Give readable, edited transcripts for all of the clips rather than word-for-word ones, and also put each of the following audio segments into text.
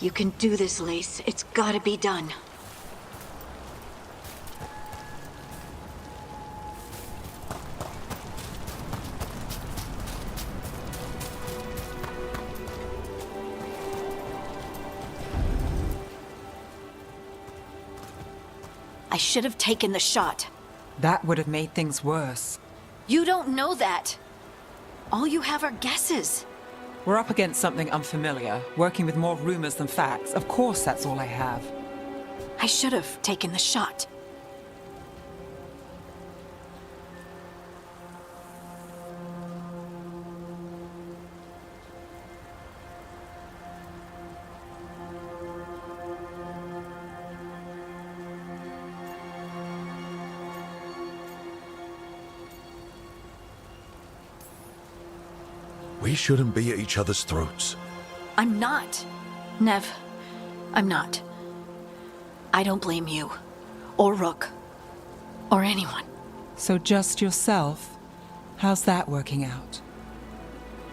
You can do this, Lace. It's gotta be done. I should have taken the shot. That would have made things worse. You don't know that. All you have are guesses. We're up against something unfamiliar, working with more rumors than facts. Of course that's all I have. I should have taken the shot. We shouldn't be at each other's throats. I'm not. Nev, I'm not. I don't blame you, or Rook, or anyone. So just yourself? How's that working out?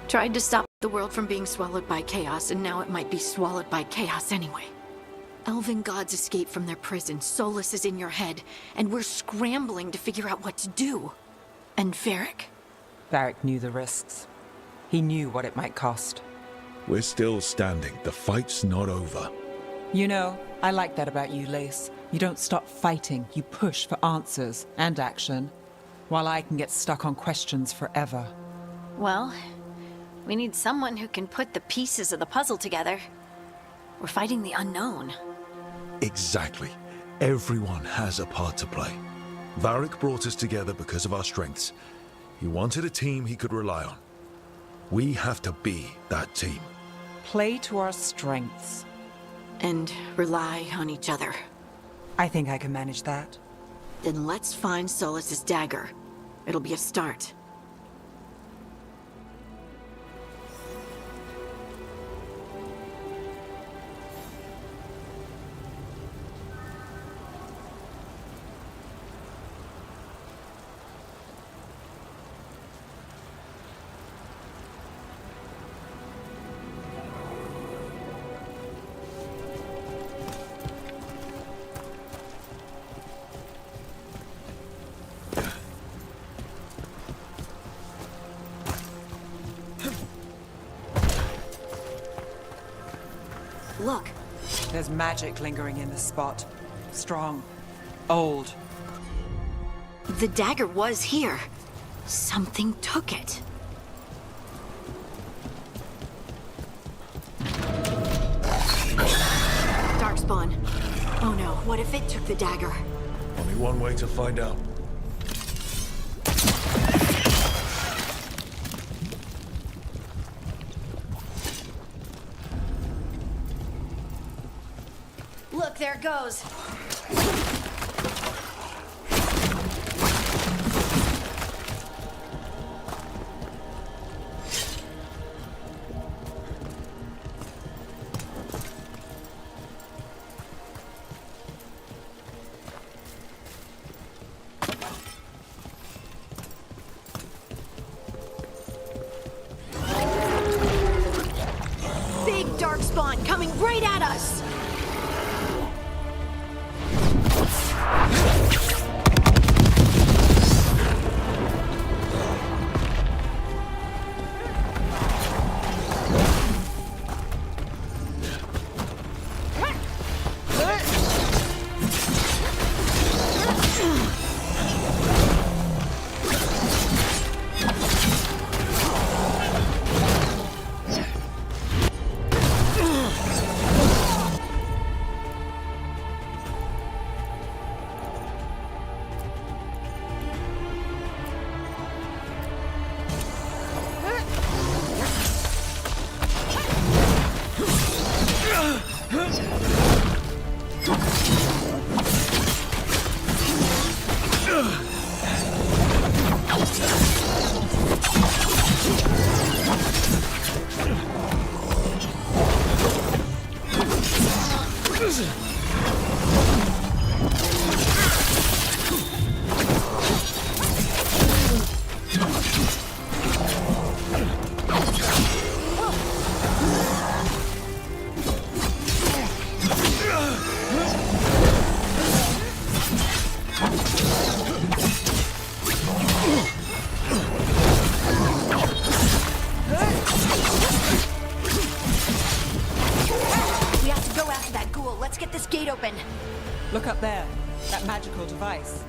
Tried to stop the world from being swallowed by chaos, and now it might be swallowed by chaos anyway. Elven gods escape from their prison, Solus is in your head, and we're scrambling to figure out what to do. And Varric? Varric knew the risks. He knew what it might cost. We're still standing. The fight's not over. You know, I like that about you, Lace. You don't stop fighting. You push for answers and action, while I can get stuck on questions forever. Well, we need someone who can put the pieces of the puzzle together. We're fighting the unknown. Exactly. Everyone has a part to play. Varric brought us together because of our strengths. He wanted a team he could rely on. We have to be that team. Play to our strengths. And rely on each other. I think I can manage that. Then let's find Solus's dagger. It'll be a start. Look. There's magic lingering in this spot. Strong. Old. The dagger was here. Something took it. Darkspawn. Oh no, what if it took the dagger? Only one way to find out. Look, there it goes. Big darkspawn coming right at us! gate open. Look up there. That magical device.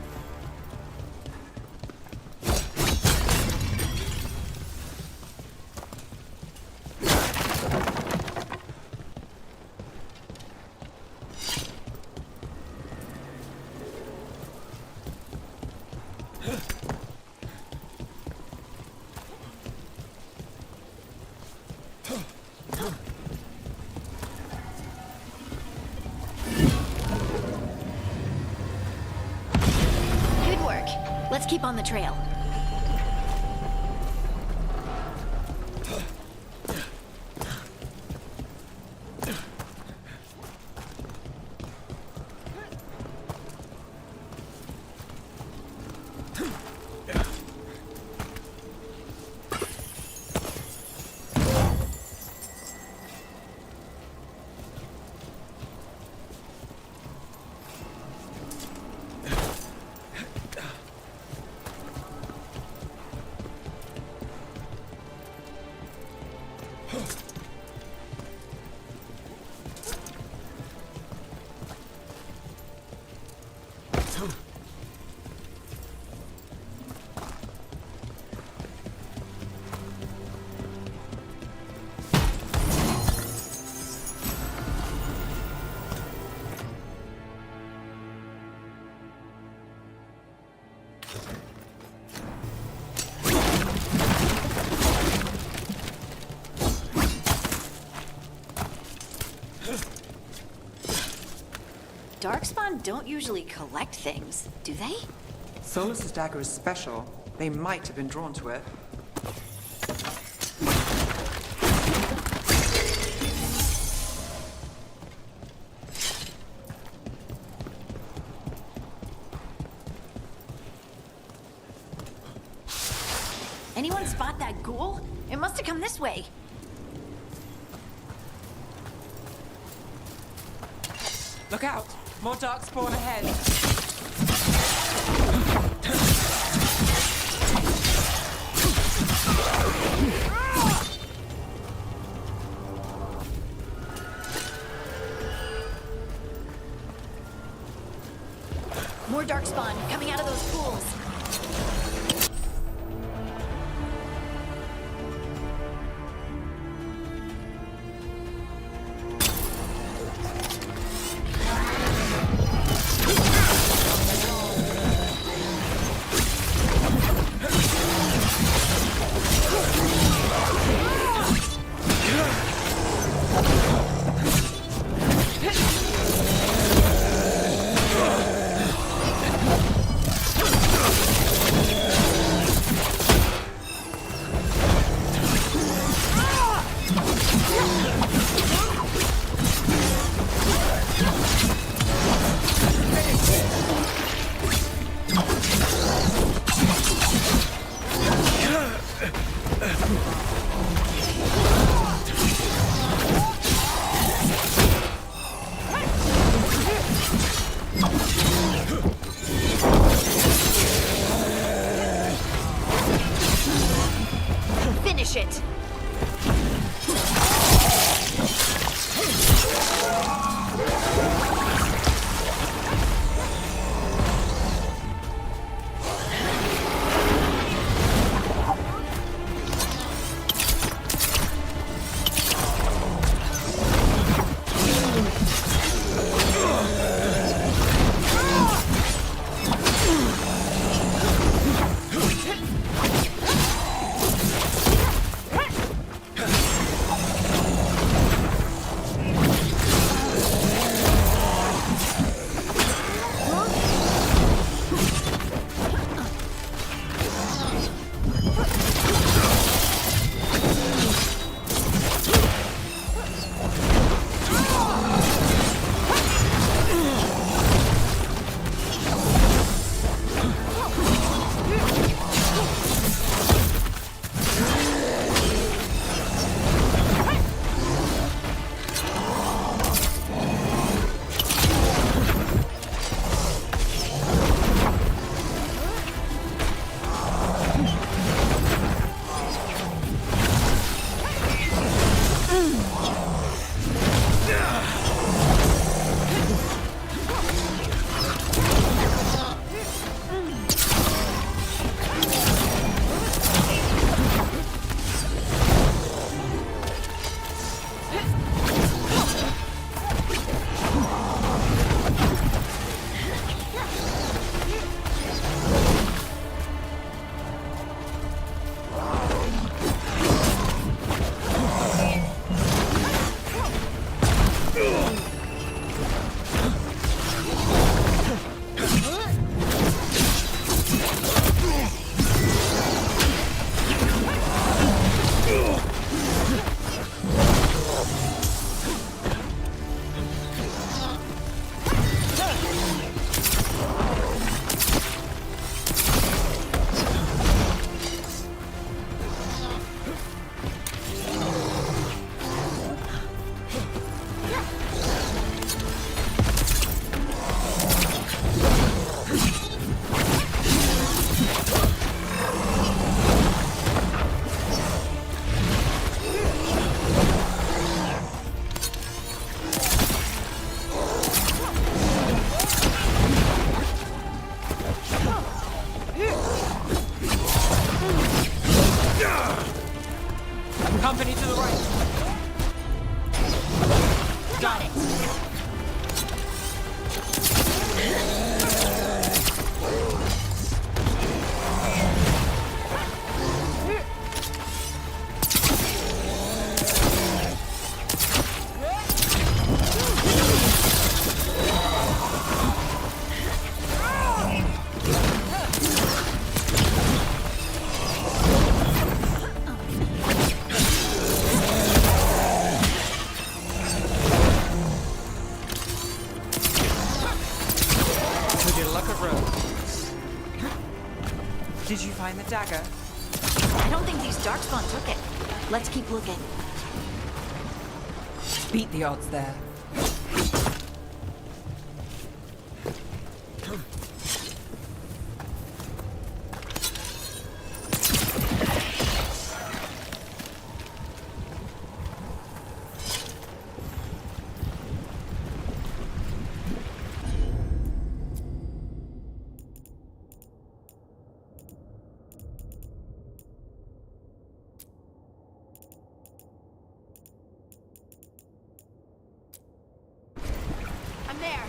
Good work. Let's keep on the trail. Darkspawn don't usually collect things, do they? Solus's dagger is special. They might have been drawn to it. Anyone spot that ghoul? It must have come this way. Look out! More darkspawn ahead! More darkspawn coming out of those pools. Makaroo. Did you find the dagger? I don't think these Darkspawn took it. Let's keep looking. Beat the odds there. I'm there.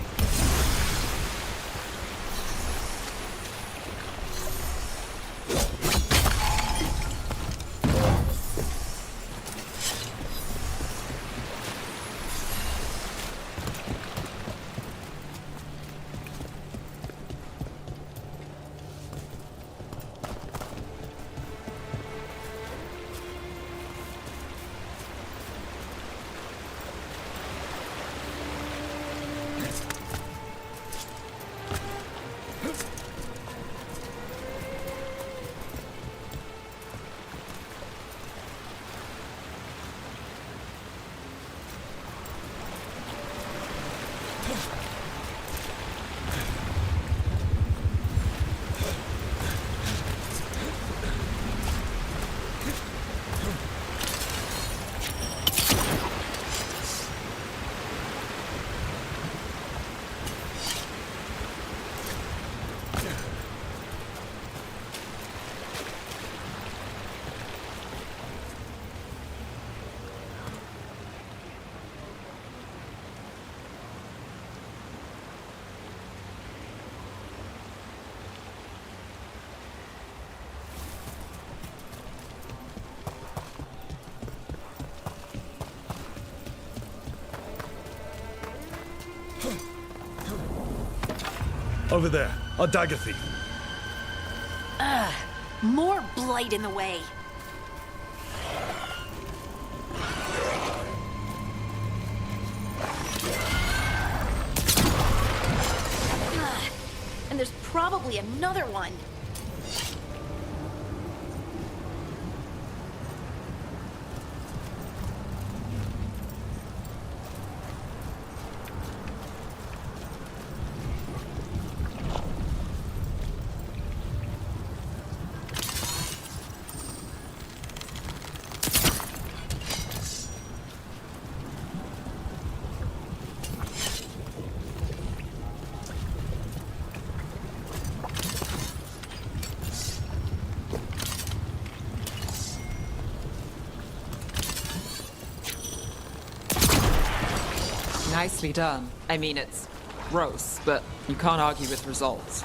Over there, our dagger thief. More blight in the way. And there's probably another one. Nicely done. I mean, it's gross, but you can't argue with results.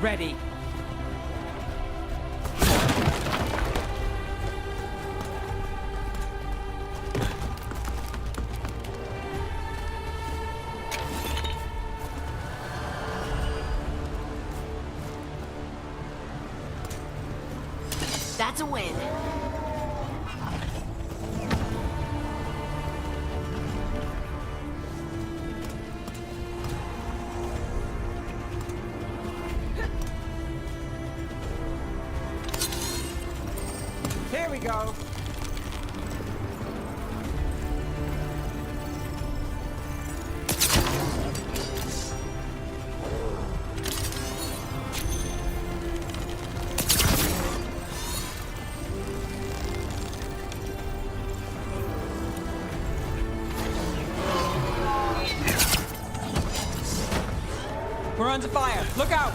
Ready. That's a win. Here we go. We're under fire. Look out!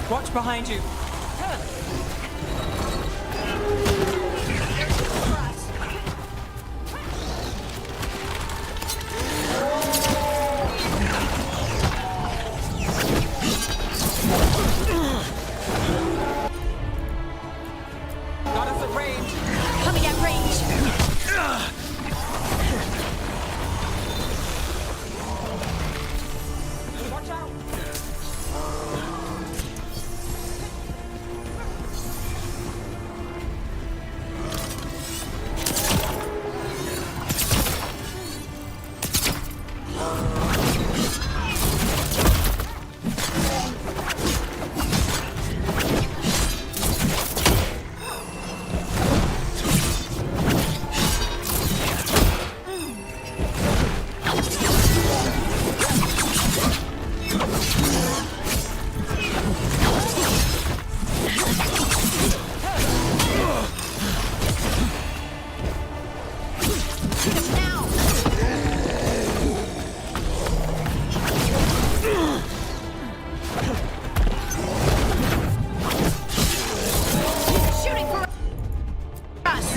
Watch behind you. Got us at range. Coming at range. Watch out. Shooting for us.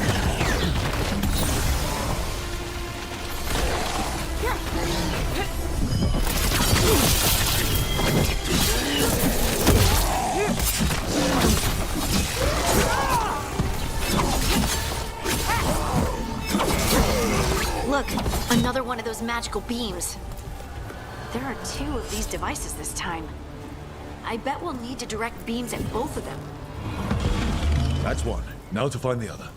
Look, another one of those magical beams. There are 2 of these devices this time. I bet we'll need to direct beams at both of them. That's one. Now to find the other.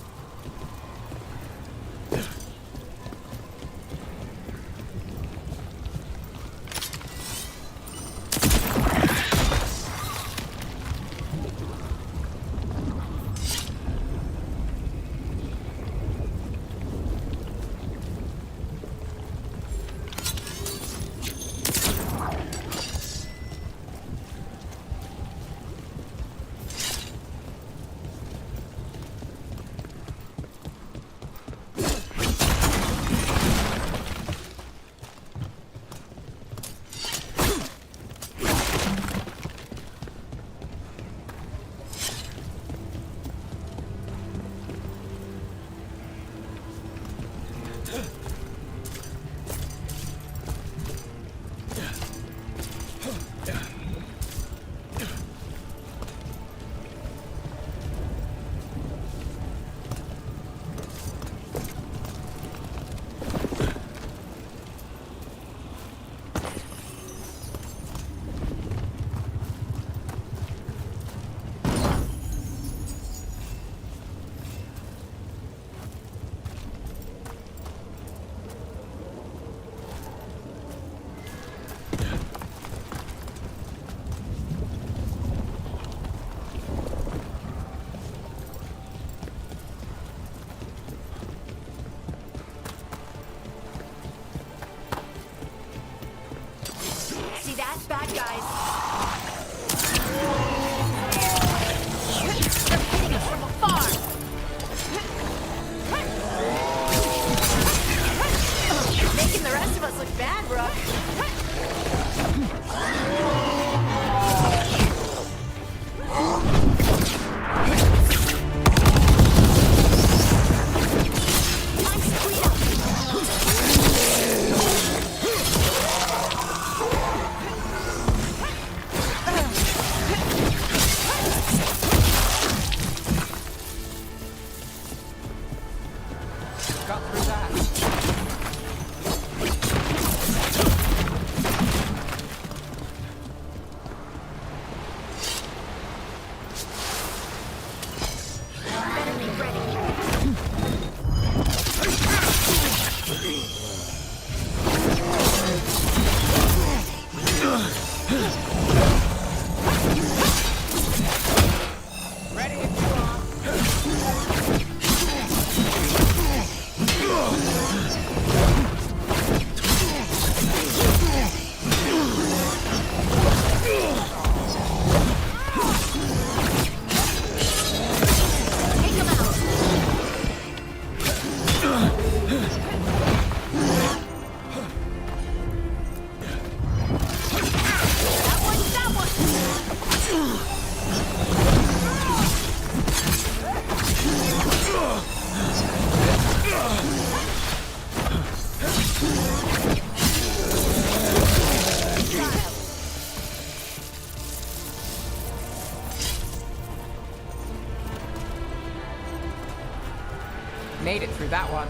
Made it through that one.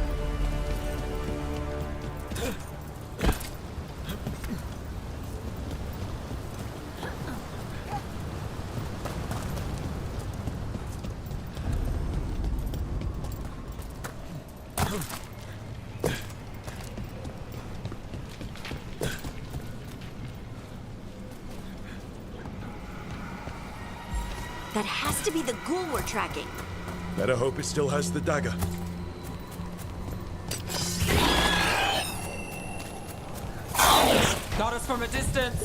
That has to be the ghoul we're tracking. Better hope it still has the dagger. Got us from a distance.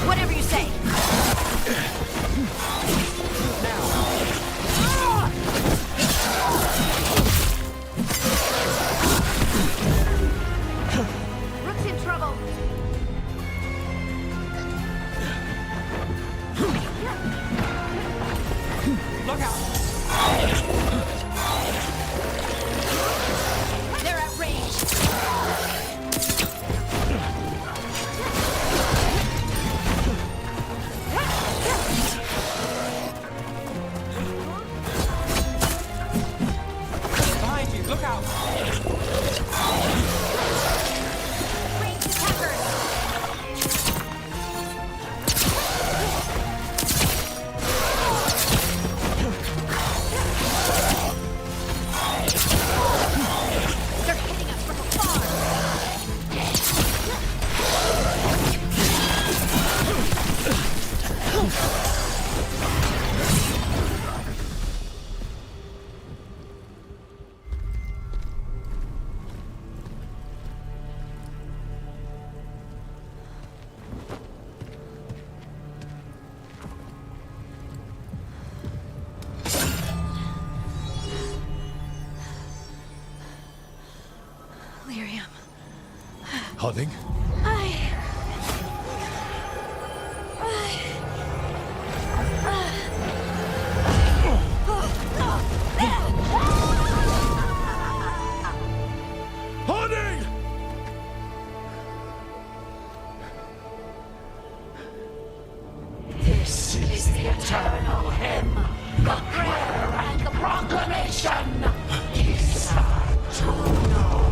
Whatever you say. Rook's in trouble. Look out! They're at range. Behind you, look out! Ranged attackers. They're hitting us from afar. Lyrium. Harding? Harding! This is the eternal hymn, the prayer and the proclamation. Isa to know.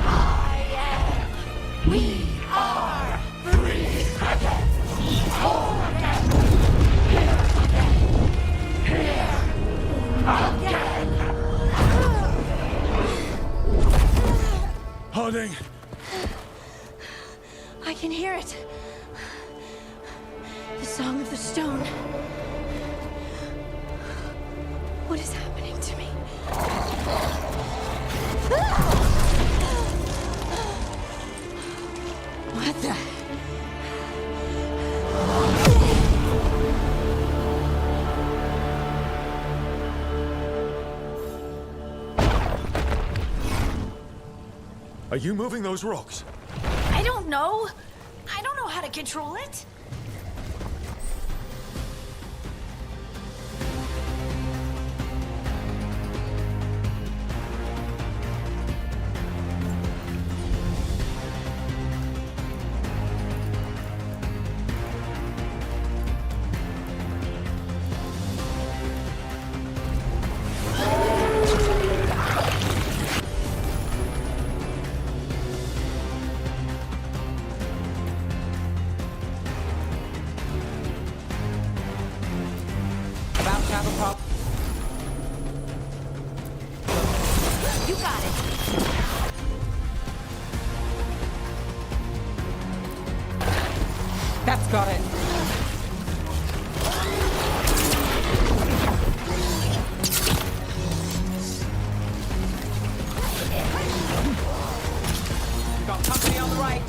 I am. We are free again. Whole again. Here again. Harding! I can hear it. The Song of the Stone. What is happening to me? What the? Are you moving those rocks? I don't know. I don't know how to control it. About to have a pop. You got it. That's got it. We got company on the right.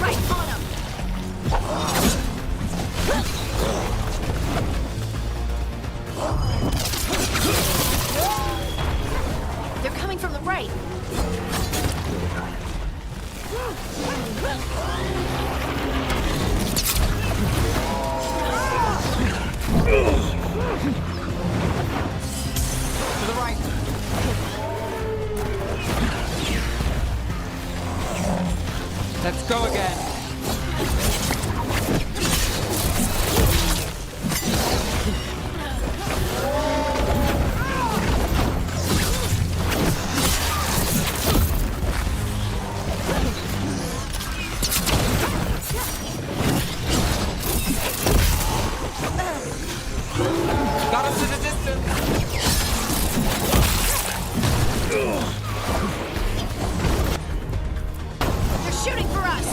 Right on him! They're coming from the right. To the right. Let's go again. Got us in the distance. They're shooting for us!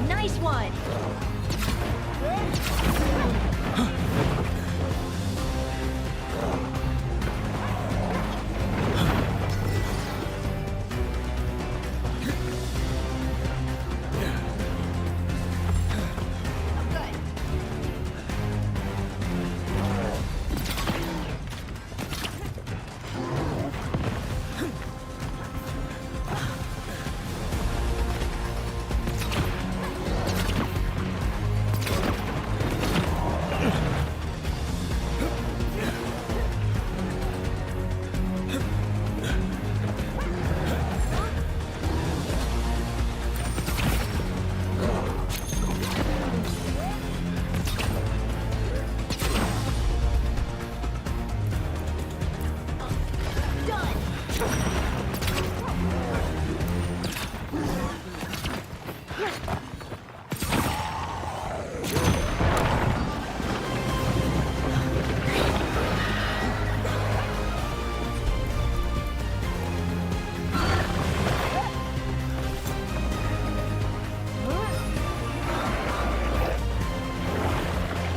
Nice one!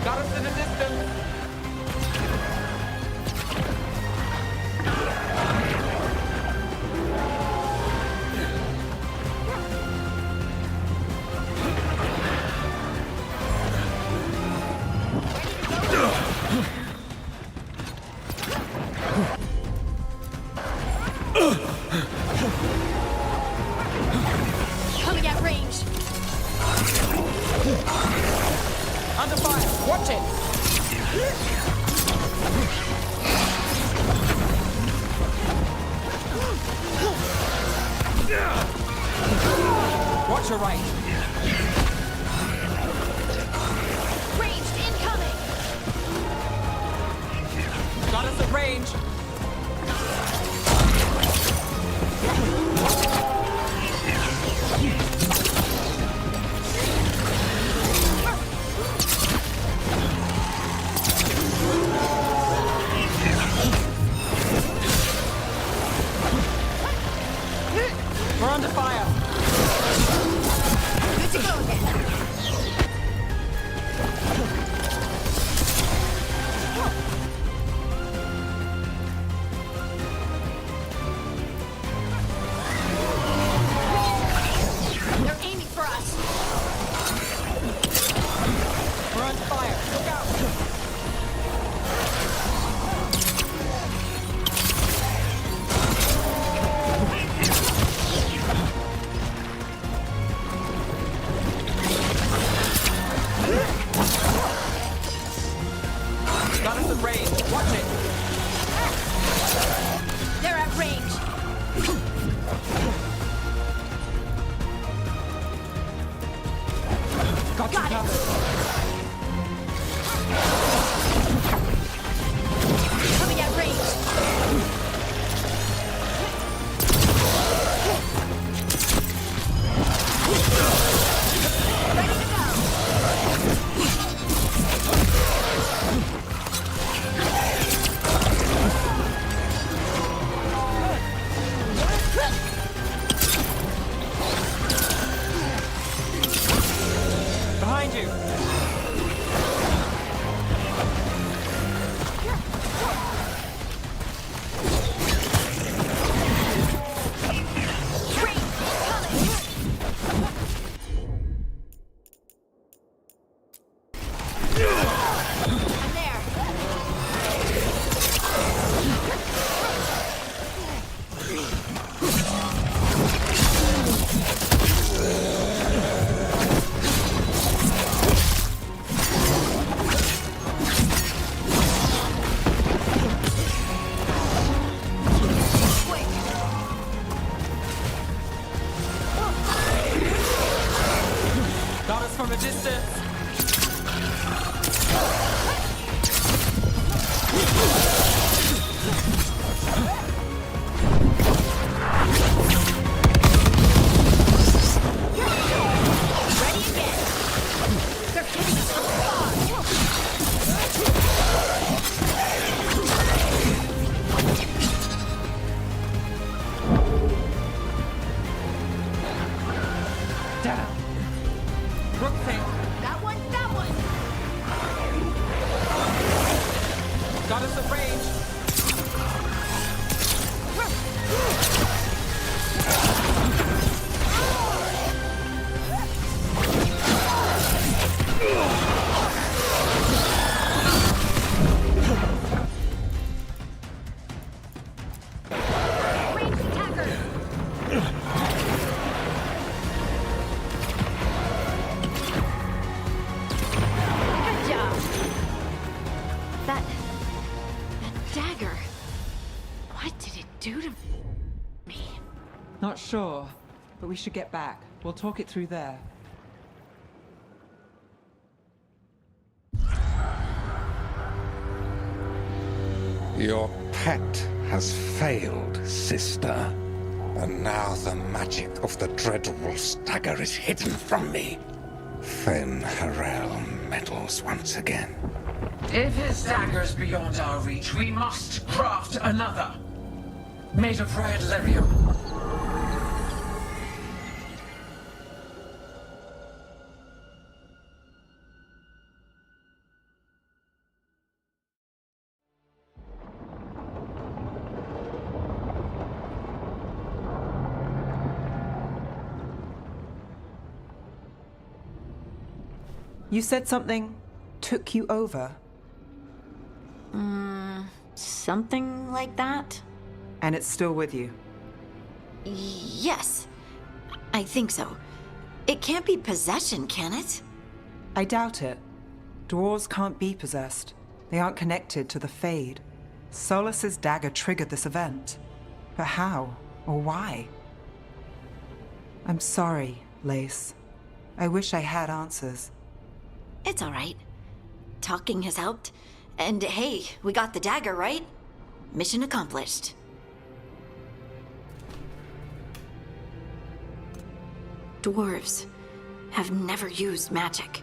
Got us in the distance. Coming at range! Under fire. Watch it. Watch your right. Ranged incoming! Got us at range. We're under fire. Good to go again. They're aiming for us. We're under fire. Look out. Got us at range. Watch it. They're at range. Got you Got it. covered. Coming at you! Got us from a distance! Down! Brookthing! That one, that one! Got us at range! Ranged attacker! Good job! That dagger. What did it do to me? Not sure, but we should get back. We'll talk it through there. Your pet has failed, sister. And now the magic of the Dreadwolf's dagger is hidden from me. Fen Harel meddles once again. If his dagger's beyond our reach, we must craft another. Made of red lyrium. You said something took you over, Something like that? and it's still with you. Yes. I think so. It can't be possession, can it? I doubt it. Dwarves can't be possessed. They aren't connected to the Fade. Solus's dagger triggered this event. But how? Or why? I'm sorry, Lace. I wish I had answers. It's all right. Talking has helped. And hey, we got the dagger, right? Mission accomplished. Dwarves have never used magic.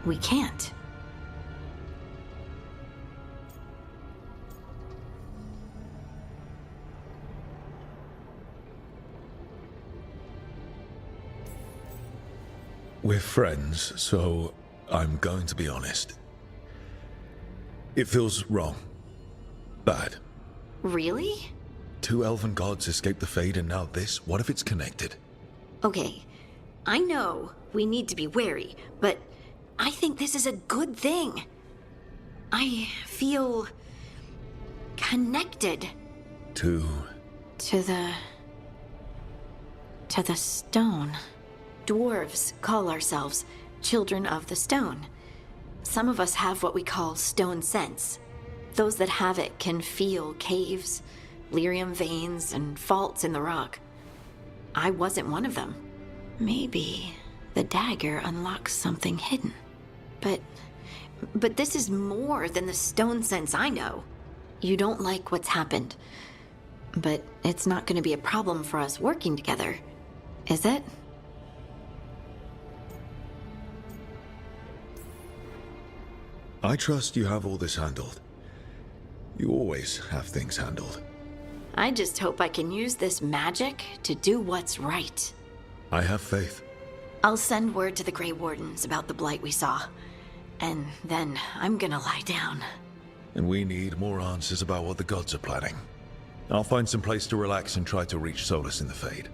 We can't. We're friends, so I'm going to be honest. It feels wrong. Bad. Really? Two elven gods escaped the Fade and now this? What if it's connected? Okay, I know we need to be wary, but I think this is a good thing. I feel connected To to the stone. Dwarves call ourselves children of the stone. Some of us have what we call stone sense. Those that have it can feel caves, lyrium veins, and faults in the rock. I wasn't one of them. Maybe the dagger unlocks something hidden. But this is more than the stone sense I know. You don't like what's happened, but it's not going to be a problem for us working together, is it? I trust you have all this handled. You always have things handled. I just hope I can use this magic to do what's right. I have faith. I'll send word to the Grey Wardens about the blight we saw. And then I'm gonna lie down. And we need more answers about what the gods are planning. I'll find some place to relax and try to reach Solus in the Fade.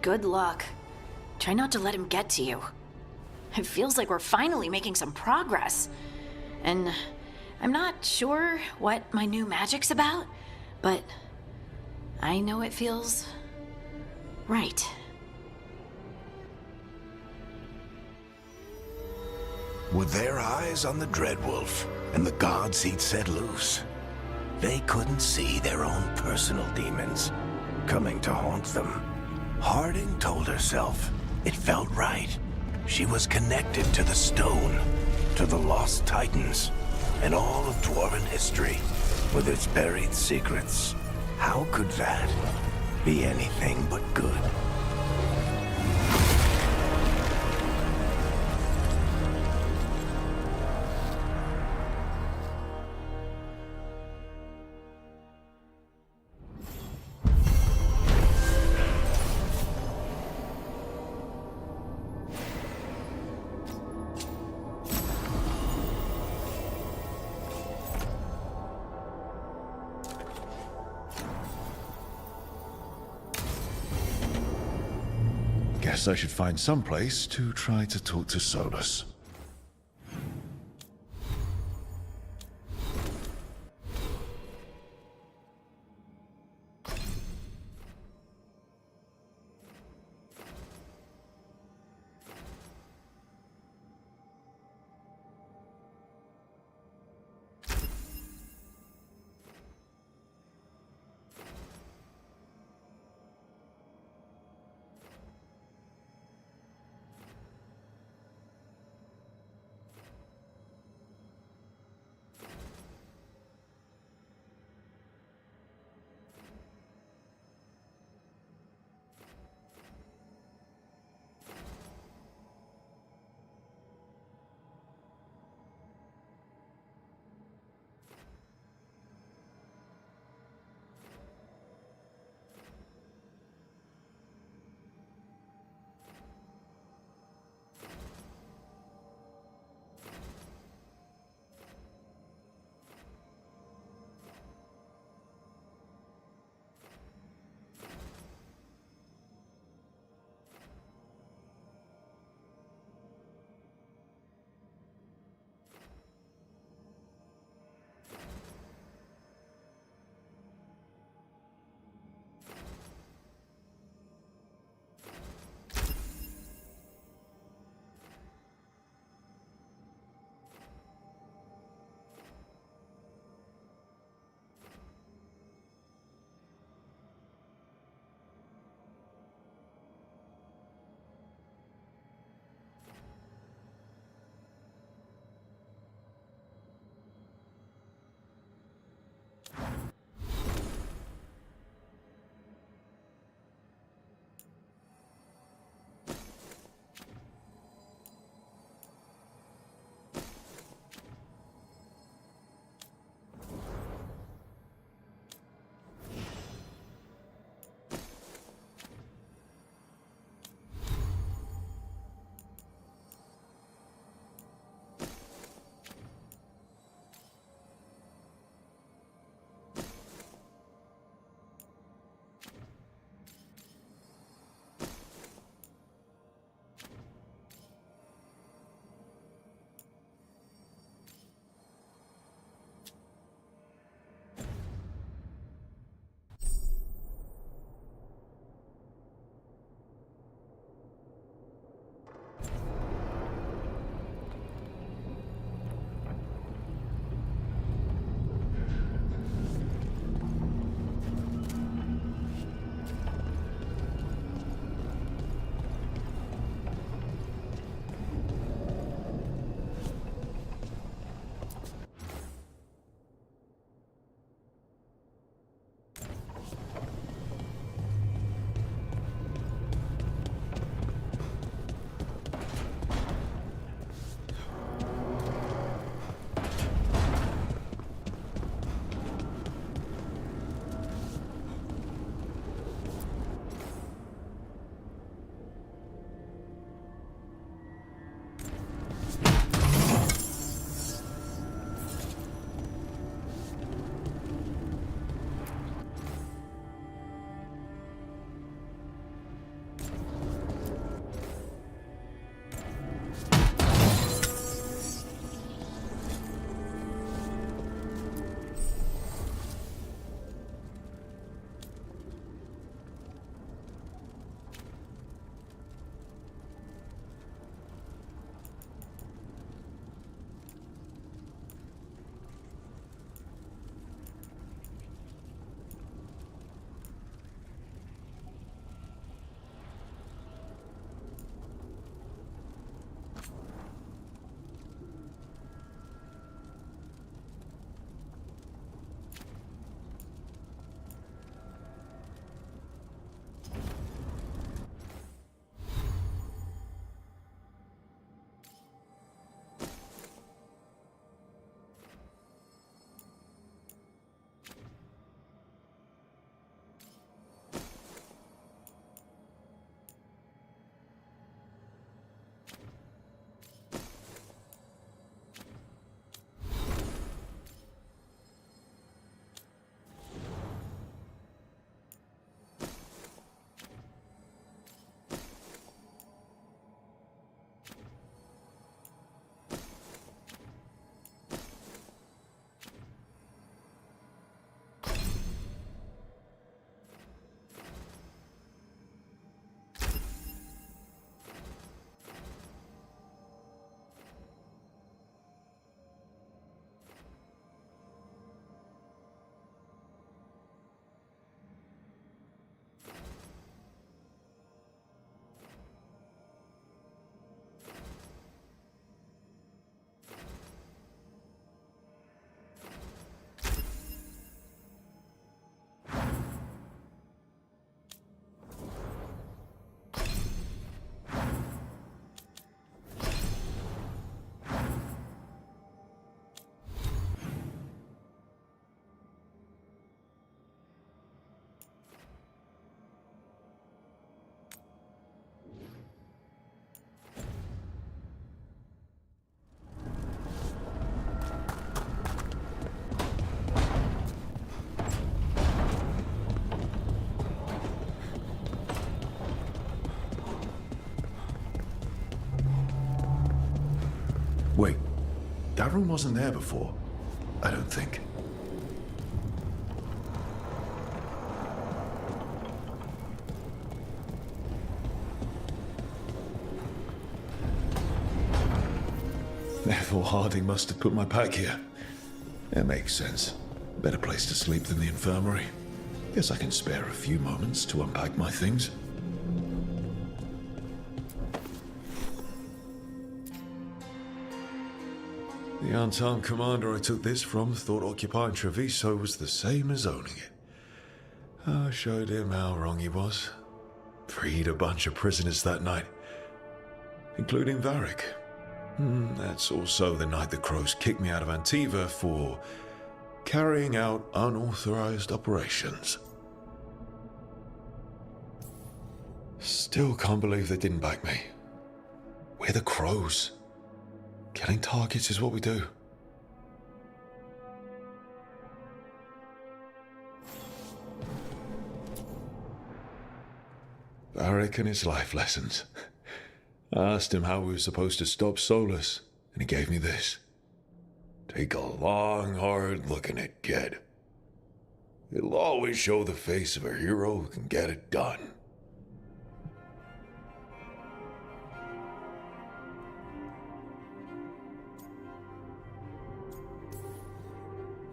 Good luck. Try not to let him get to you. It feels like we're finally making some progress. And I'm not sure what my new magic's about, but I know it feels right. With their eyes on the Dreadwolf and the gods he'd set loose, they couldn't see their own personal demons coming to haunt them. Harding told herself it felt right. She was connected to the stone, to the lost titans, and all of Dwarven history, with its buried secrets. How could that be anything but good? Guess I should find some place to try to talk to Solus. Wait, that room wasn't there before. I don't think. Therefore, Harding must have put my pack here. It makes sense. Better place to sleep than the infirmary. Guess I can spare a few moments to unpack my things. The unarmed commander I took this from thought occupying Treviso was the same as owning it. I showed him how wrong he was. Freed a bunch of prisoners that night, including Varric. That's also the night the Crows kicked me out of Antiva for carrying out unauthorized operations. Still can't believe they didn't back me. We're the Crows. Killing targets is what we do. Varric and his life lessons. I asked him how we were supposed to stop Solus, and he gave me this. Take a long, hard look in it, kid. It'll always show the face of a hero who can get it done.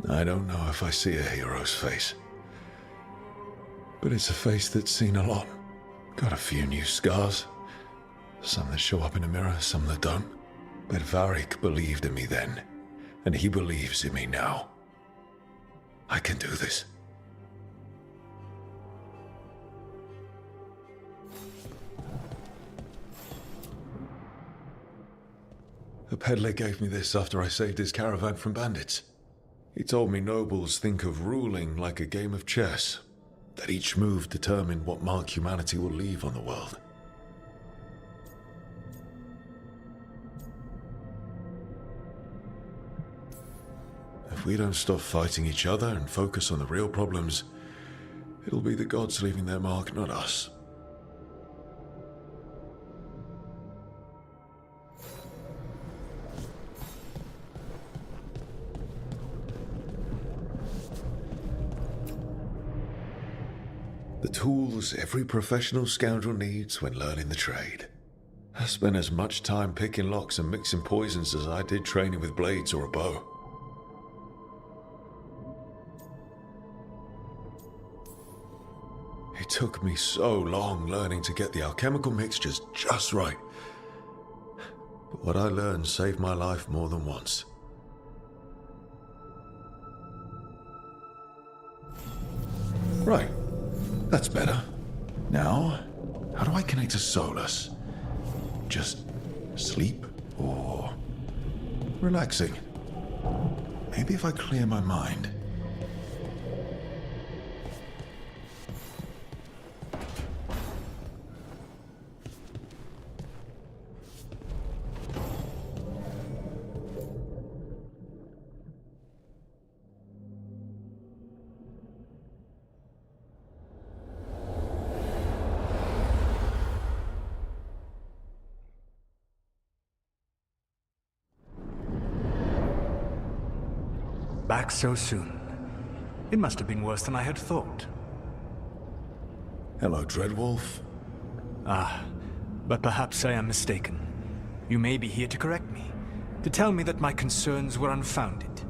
I don't know if I see a hero's face, but it's a face that's seen a lot. Got a few new scars. Some that show up in a mirror, some that don't. But Varric believed in me then, and he believes in me now. I can do this. A peddler gave me this after I saved his caravan from bandits. He told me nobles think of ruling like a game of chess, that each move determined what mark humanity will leave on the world. If we don't stop fighting each other and focus on the real problems, it'll be the gods leaving their mark, not us. The tools every professional scoundrel needs when learning the trade. I spent as much time picking locks and mixing poisons as I did training with blades or a bow. It took me so long learning to get the alchemical mixtures just right. But what I learned saved my life more than once. Right. That's better. Now, how do I connect to Solus? Just sleep or relaxing? Maybe if I clear my mind. Back so soon. It must have been worse than I had thought. Hello, Dreadwolf. But perhaps I am mistaken. You may be here to correct me, to tell me that my concerns were unfounded.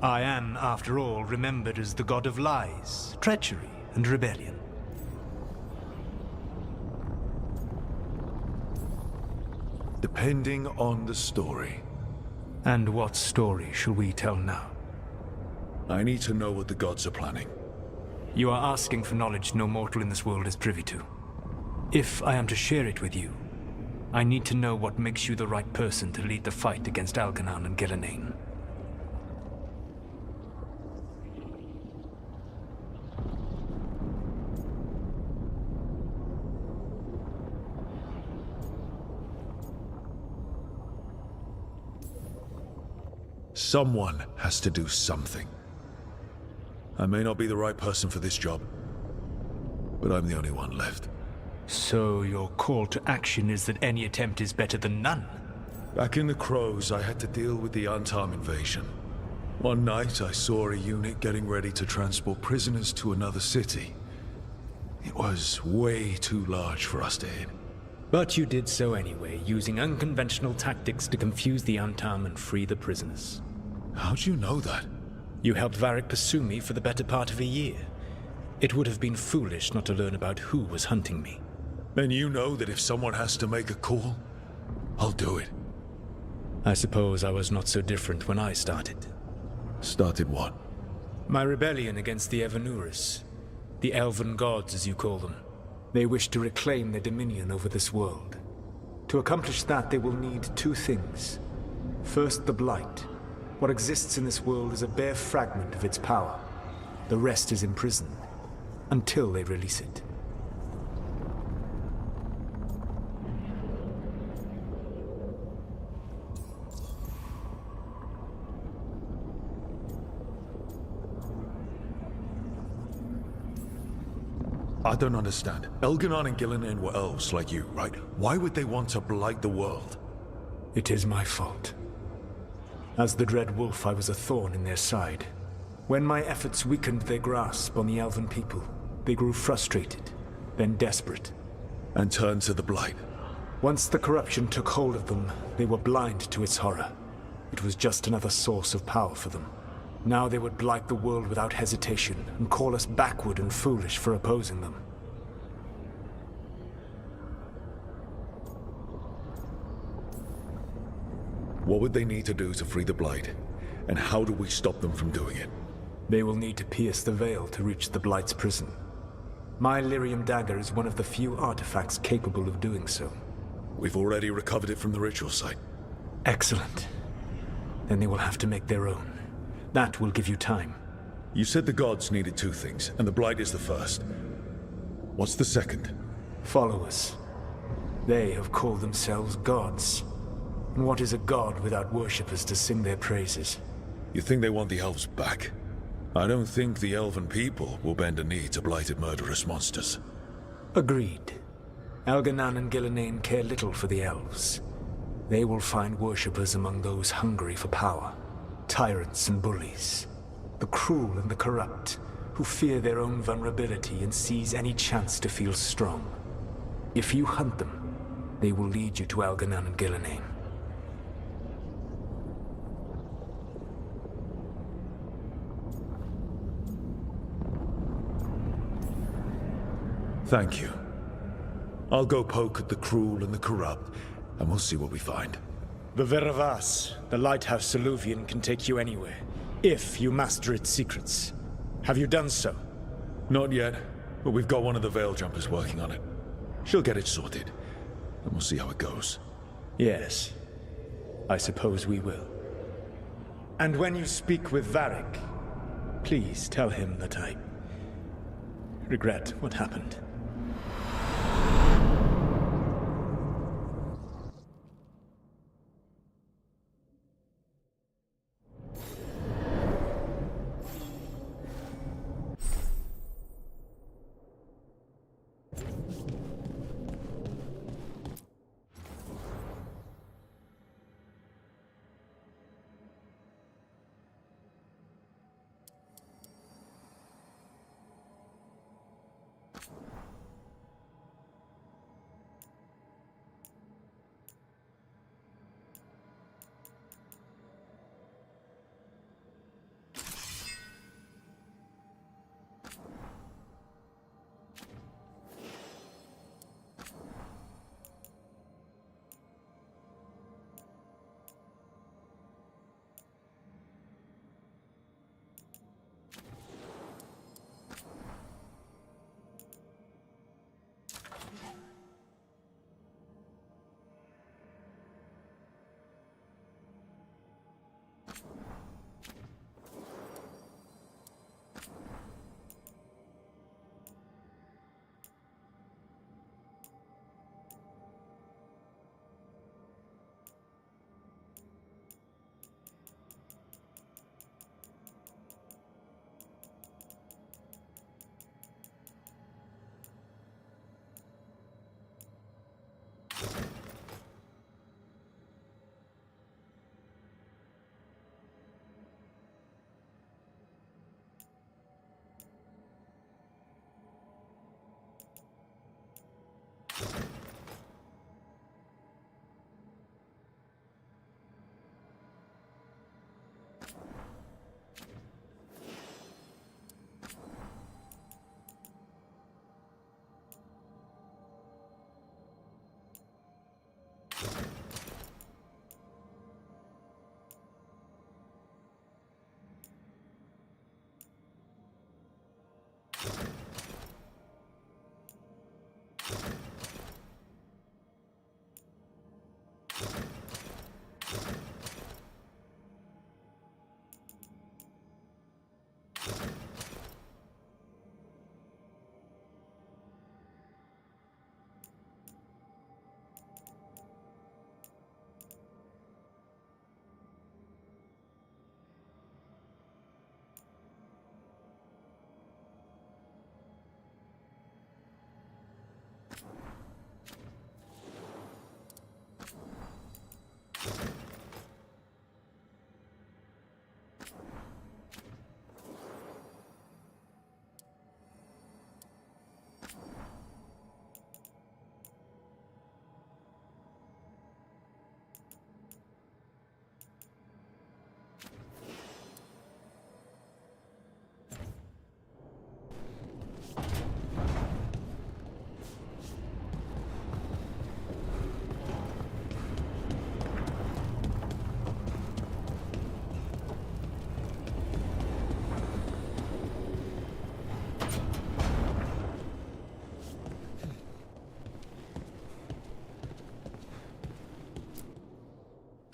I am, after all, remembered as the god of lies, treachery, and rebellion. Depending on the story. And what story shall we tell now? I need to know what the gods are planning. You are asking for knowledge no mortal in this world is privy to. If I am to share it with you, I need to know what makes you the right person to lead the fight against Algernon and Gillenane. Someone has to do something. I may not be the right person for this job, but I'm the only one left. So your call to action is that any attempt is better than none? Back in the Crows, I had to deal with the Antam invasion. One night, I saw a unit getting ready to transport prisoners to another city. It was way too large for us to hit. But you did so anyway, using unconventional tactics to confuse the Antam and free the prisoners. How'd you know that? You helped Varric pursue me for the better part of a year. It would have been foolish not to learn about who was hunting me. Then you know that if someone has to make a call, I'll do it. I suppose I was not so different when I started. Started what? My rebellion against the Evanuris. The Elven Gods, as you call them. They wish to reclaim their dominion over this world. To accomplish that, they will need two things. First, the Blight. What exists in this world is a bare fragment of its power. The rest is imprisoned, until they release it. I don't understand. Elganon and Gillinan were elves like you, right? Why would they want to blight the world? It is my fault. As the Dread Wolf, I was a thorn in their side. When my efforts weakened their grasp on the Elven people, they grew frustrated, then desperate. And turned to the Blight. Once the corruption took hold of them, they were blind to its horror. It was just another source of power for them. Now they would blight the world without hesitation, and call us backward and foolish for opposing them. What would they need to do to free the Blight? And how do we stop them from doing it? They will need to pierce the veil to reach the Blight's prison. My Lyrium dagger is one of the few artifacts capable of doing so. We've already recovered it from the ritual site. Excellent. Then they will have to make their own. That will give you time. You said the gods needed two things, and the Blight is the first. What's the second? Followers. They have called themselves gods. And what is a god without worshippers to sing their praises? You think they want the elves back? I don't think the elven people will bend a knee to blighted murderous monsters. Agreed. Elganon and Gillinan care little for the elves. They will find worshippers among those hungry for power. Tyrants and bullies. The cruel and the corrupt, who fear their own vulnerability and seize any chance to feel strong. If you hunt them, they will lead you to Elganon and Gillinan. Thank you. I'll go poke at the cruel and the corrupt, and we'll see what we find. The Veravas, the lighthouse Soluvian, can take you anywhere, if you master its secrets. Have you done so? Not yet, but we've got one of the Veil Jumpers working on it. She'll get it sorted, and we'll see how it goes. Yes, I suppose we will. And when you speak with Varric, please tell him that I regret what happened.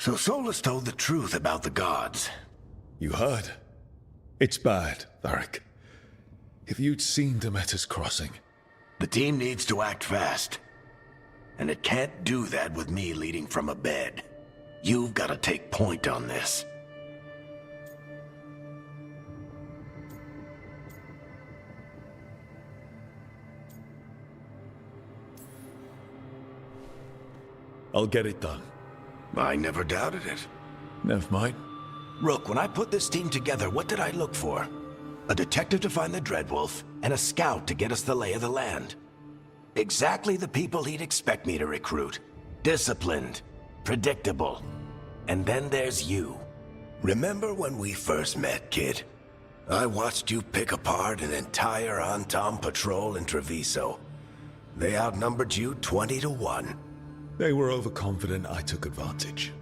So Solus told the truth about the gods. You heard? It's bad, Varric. If you'd seen Demeter's crossing... The team needs to act fast. And it can't do that with me leading from a bed. You've got to take point on this. I'll get it done. I never doubted it. Never mind. Rook, when I put this team together, what did I look for? A detective to find the Dreadwolf, and a scout to get us the lay of the land. Exactly the people he'd expect me to recruit. Disciplined, predictable. And then there's you. Remember when we first met, kid? I watched you pick apart an entire Antom patrol in Treviso. They outnumbered you 20 to 1. They were overconfident, I took advantage.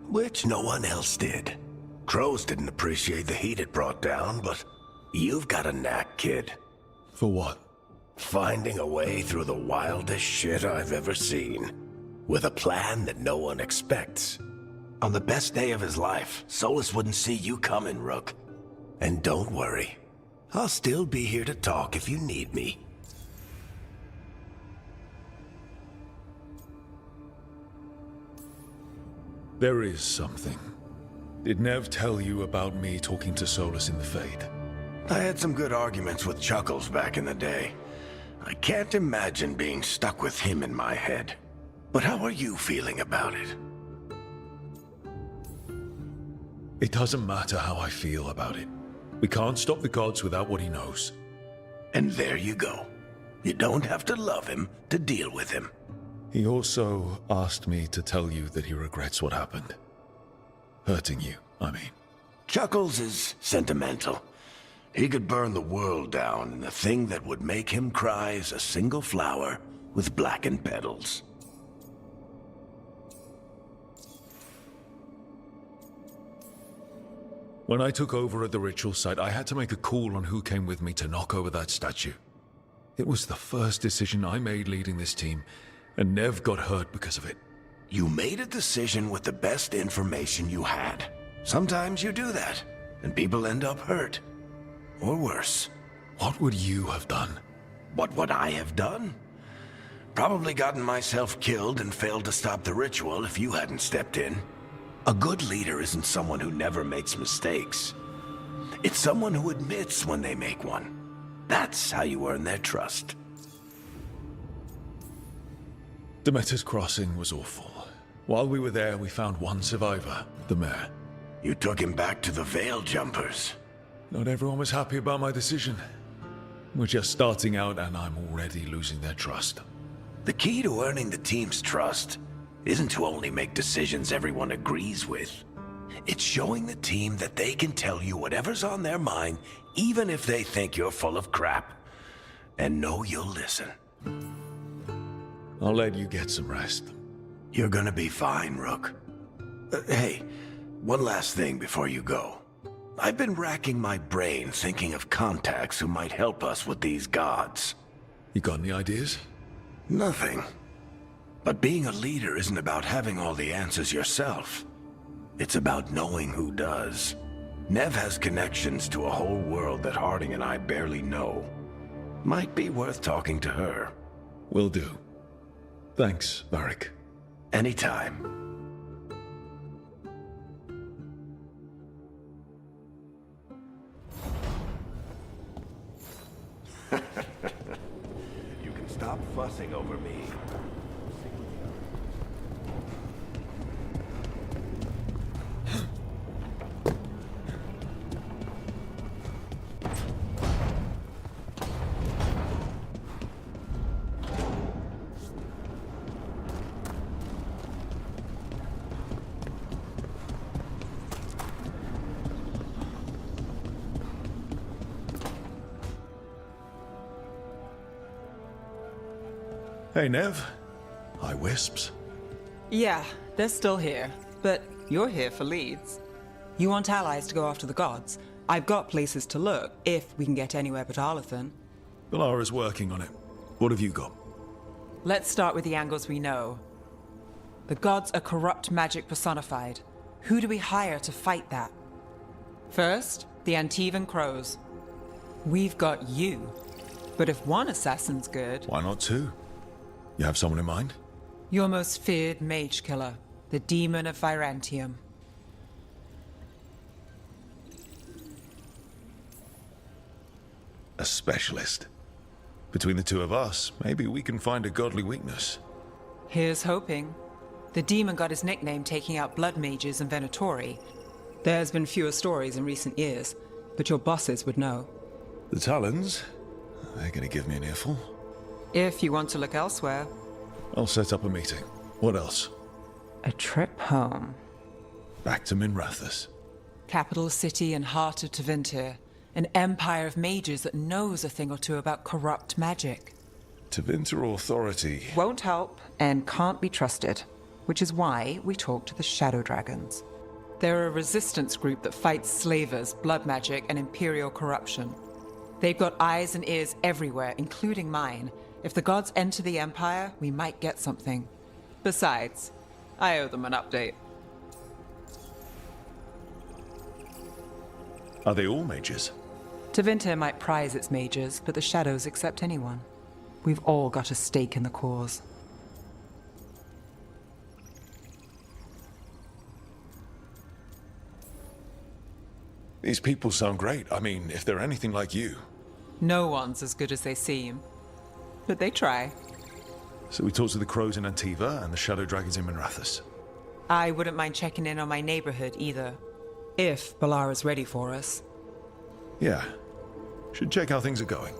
Which no one else did. Crows didn't appreciate the heat it brought down, but you've got a knack, kid. For what? Finding a way through the wildest shit I've ever seen. With a plan that no one expects. On the best day of his life, Solus wouldn't see you coming, Rook. And don't worry. I'll still be here to talk if you need me. There is something. Did Nev tell you about me talking to Solus in the Fade? I had some good arguments with Chuckles back in the day. I can't imagine being stuck with him in my head. But how are you feeling about it? It doesn't matter how I feel about it. We can't stop the gods without what he knows. And there you go. You don't have to love him to deal with him. He also asked me to tell you that he regrets what happened. Hurting you, I mean. Chuckles is sentimental. He could burn the world down, and the thing that would make him cry is a single flower with blackened petals. When I took over at the ritual site, I had to make a call on who came with me to knock over that statue. It was the first decision I made leading this team, and Nev got hurt because of it. You made a decision with the best information you had. Sometimes you do that, and people end up hurt. Or worse. What would you have done? What would I have done? Probably gotten myself killed and failed to stop the ritual if you hadn't stepped in. A good leader isn't someone who never makes mistakes. It's someone who admits when they make one. That's how you earn their trust. Demeter's crossing was awful. While we were there, we found one survivor, the mayor. You took him back to the Veil Jumpers. Not everyone was happy about my decision. We're just starting out and I'm already losing their trust. The key to earning the team's trust isn't to only make decisions everyone agrees with. It's showing the team that they can tell you whatever's on their mind, even if they think you're full of crap. And know you'll listen. I'll let you get some rest. You're gonna be fine, Rook. Hey, one last thing before you go. I've been racking my brain thinking of contacts who might help us with these gods. You got any ideas? Nothing. But being a leader isn't about having all the answers yourself. It's about knowing who does. Nev has connections to a whole world that Harding and I barely know. Might be worth talking to her. Will do. Thanks, Varric. Anytime. You can stop fussing over me. Hey, Nev. Hi, Wisps. Yeah, they're still here. But you're here for leads. You want allies to go after the gods? I've got places to look, if we can get anywhere but Arlathan. Valara's working on it. What have you got? Let's start with the angles we know. The gods are corrupt magic personified. Who do we hire to fight that? First, the Antivan Crows. We've got you. But if one assassin's good... Why not two? You have someone in mind? Your most feared mage killer, the Demon of Virantium. A specialist. Between the two of us, maybe we can find a godly weakness. Here's hoping. The demon got his nickname taking out blood mages in Venatori. There's been fewer stories in recent years, but your bosses would know. The Talons? They're gonna give me an earful. If you want to look elsewhere. I'll set up a meeting. What else? A trip home. Back to Minrathous. Capital city and heart of Tevinter. An empire of mages that knows a thing or two about corrupt magic. Tevinter authority. Won't help and can't be trusted, which is why we talk to the Shadow Dragons. They're a resistance group that fights slavers, blood magic, and imperial corruption. They've got eyes and ears everywhere, including mine. If the gods enter the Empire, we might get something. Besides, I owe them an update. Are they all mages? Tevinter might prize its mages, but the Shadows accept anyone. We've all got a stake in the cause. These people sound great. I mean, if they're anything like you. No one's as good as they seem. But they try. So we talk to the Crows in Antiva and the Shadow Dragons in Minrathous. I wouldn't mind checking in on my neighborhood either. If Balara's ready for us. Yeah. Should check how things are going.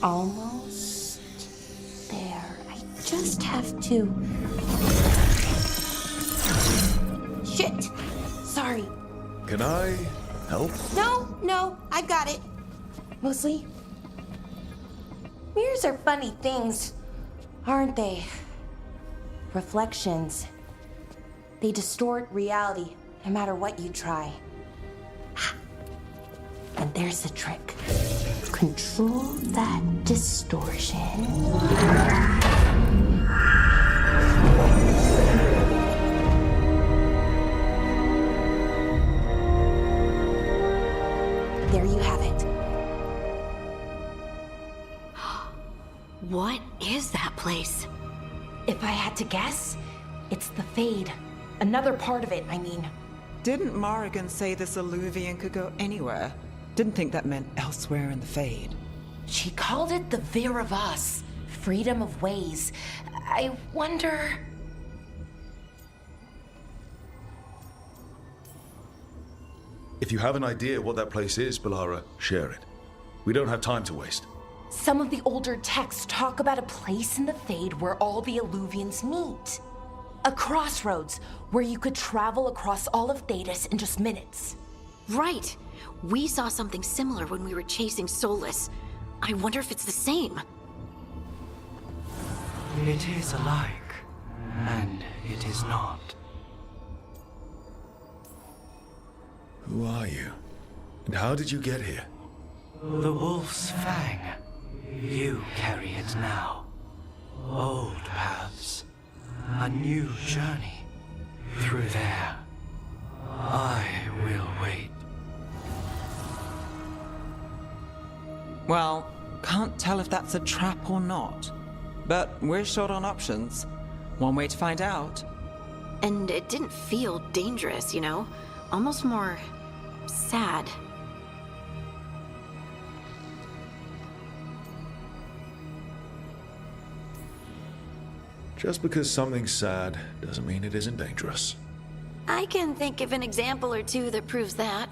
Almost there. I just have to... Shit! Sorry. Can I help? No, I got it. Mostly, mirrors are funny things, aren't they? Reflections. They distort reality, no matter what you try. And there's the trick. Control that distortion. There you have it. What is that place? If I had to guess, it's the Fade. Another part of it, I mean. Didn't Morrigan say this Alluvian could go anywhere? Didn't think that meant elsewhere in the Fade. She called it the Vir of Us, freedom of ways. I wonder... If you have an idea what that place is, Balara, share it. We don't have time to waste. Some of the older texts talk about a place in the Fade where all the Alluvians meet. A crossroads where you could travel across all of Thedas in just minutes. Right. We saw something similar when we were chasing Solus. I wonder if it's the same. It is alike, and it is not. Who are you? And how did you get here? The Wolf's Fang. You carry it now. Old paths. A new journey. Through there. I will wait. Well, can't tell if that's a trap or not. But we're short on options. One way to find out. And it didn't feel dangerous, you know? Almost more sad. Just because something's sad doesn't mean it isn't dangerous. I can think of an example or two that proves that.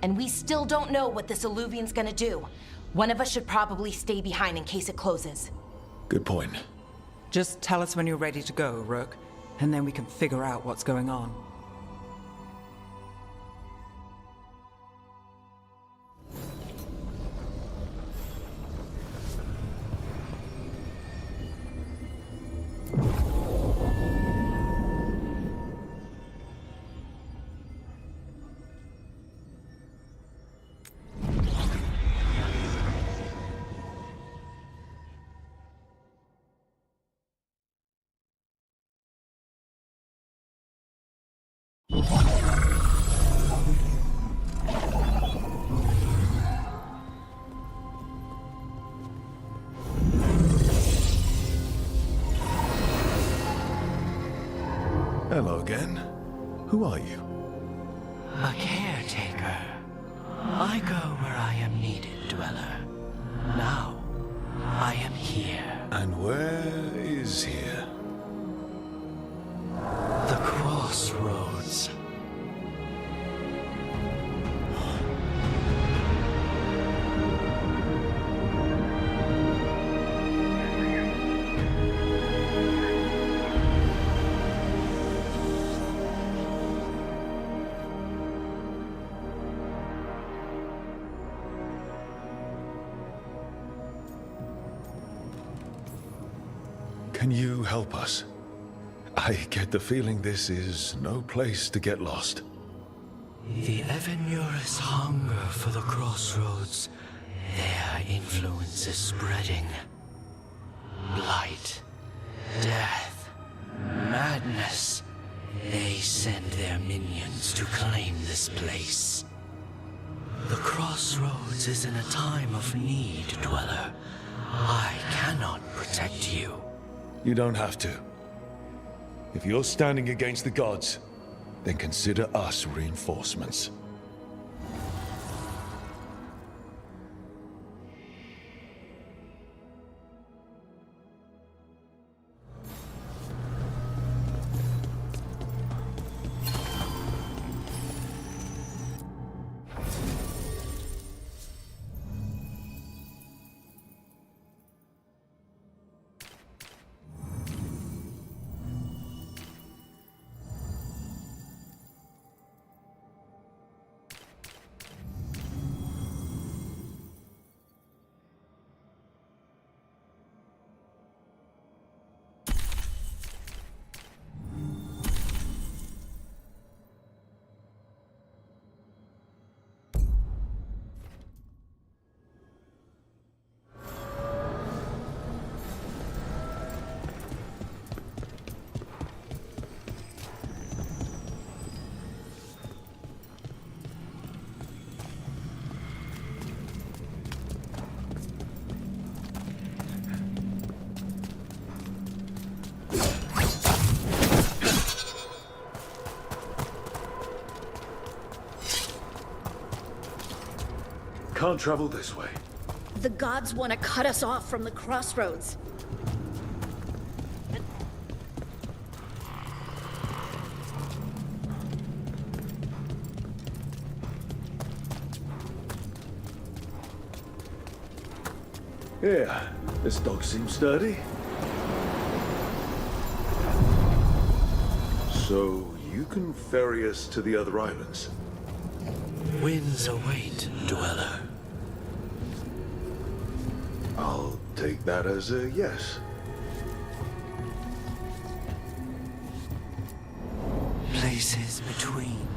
And we still don't know what this Illuvian's gonna do. One of us should probably stay behind in case it closes. Good point. Just tell us when you're ready to go, Rook, and then we can figure out what's going on. Hello again. Who are you? A caretaker. I go where I am needed, Dweller. Now, I am here. And where is here? The crossroads. Can you help us? I get the feeling this is no place to get lost. The Evenurus hunger for the crossroads. Their influence is spreading. Blight, death, madness. They send their minions to claim this place. The crossroads is in a time of need, Dweller. I cannot protect you. You don't have to. If you're standing against the gods, then consider us reinforcements. Can't travel this way. The gods want to cut us off from the crossroads. Yeah, this dog seems sturdy. So, you can ferry us to the other islands? Winds await, Dweller. I'll take that as a yes. Places between.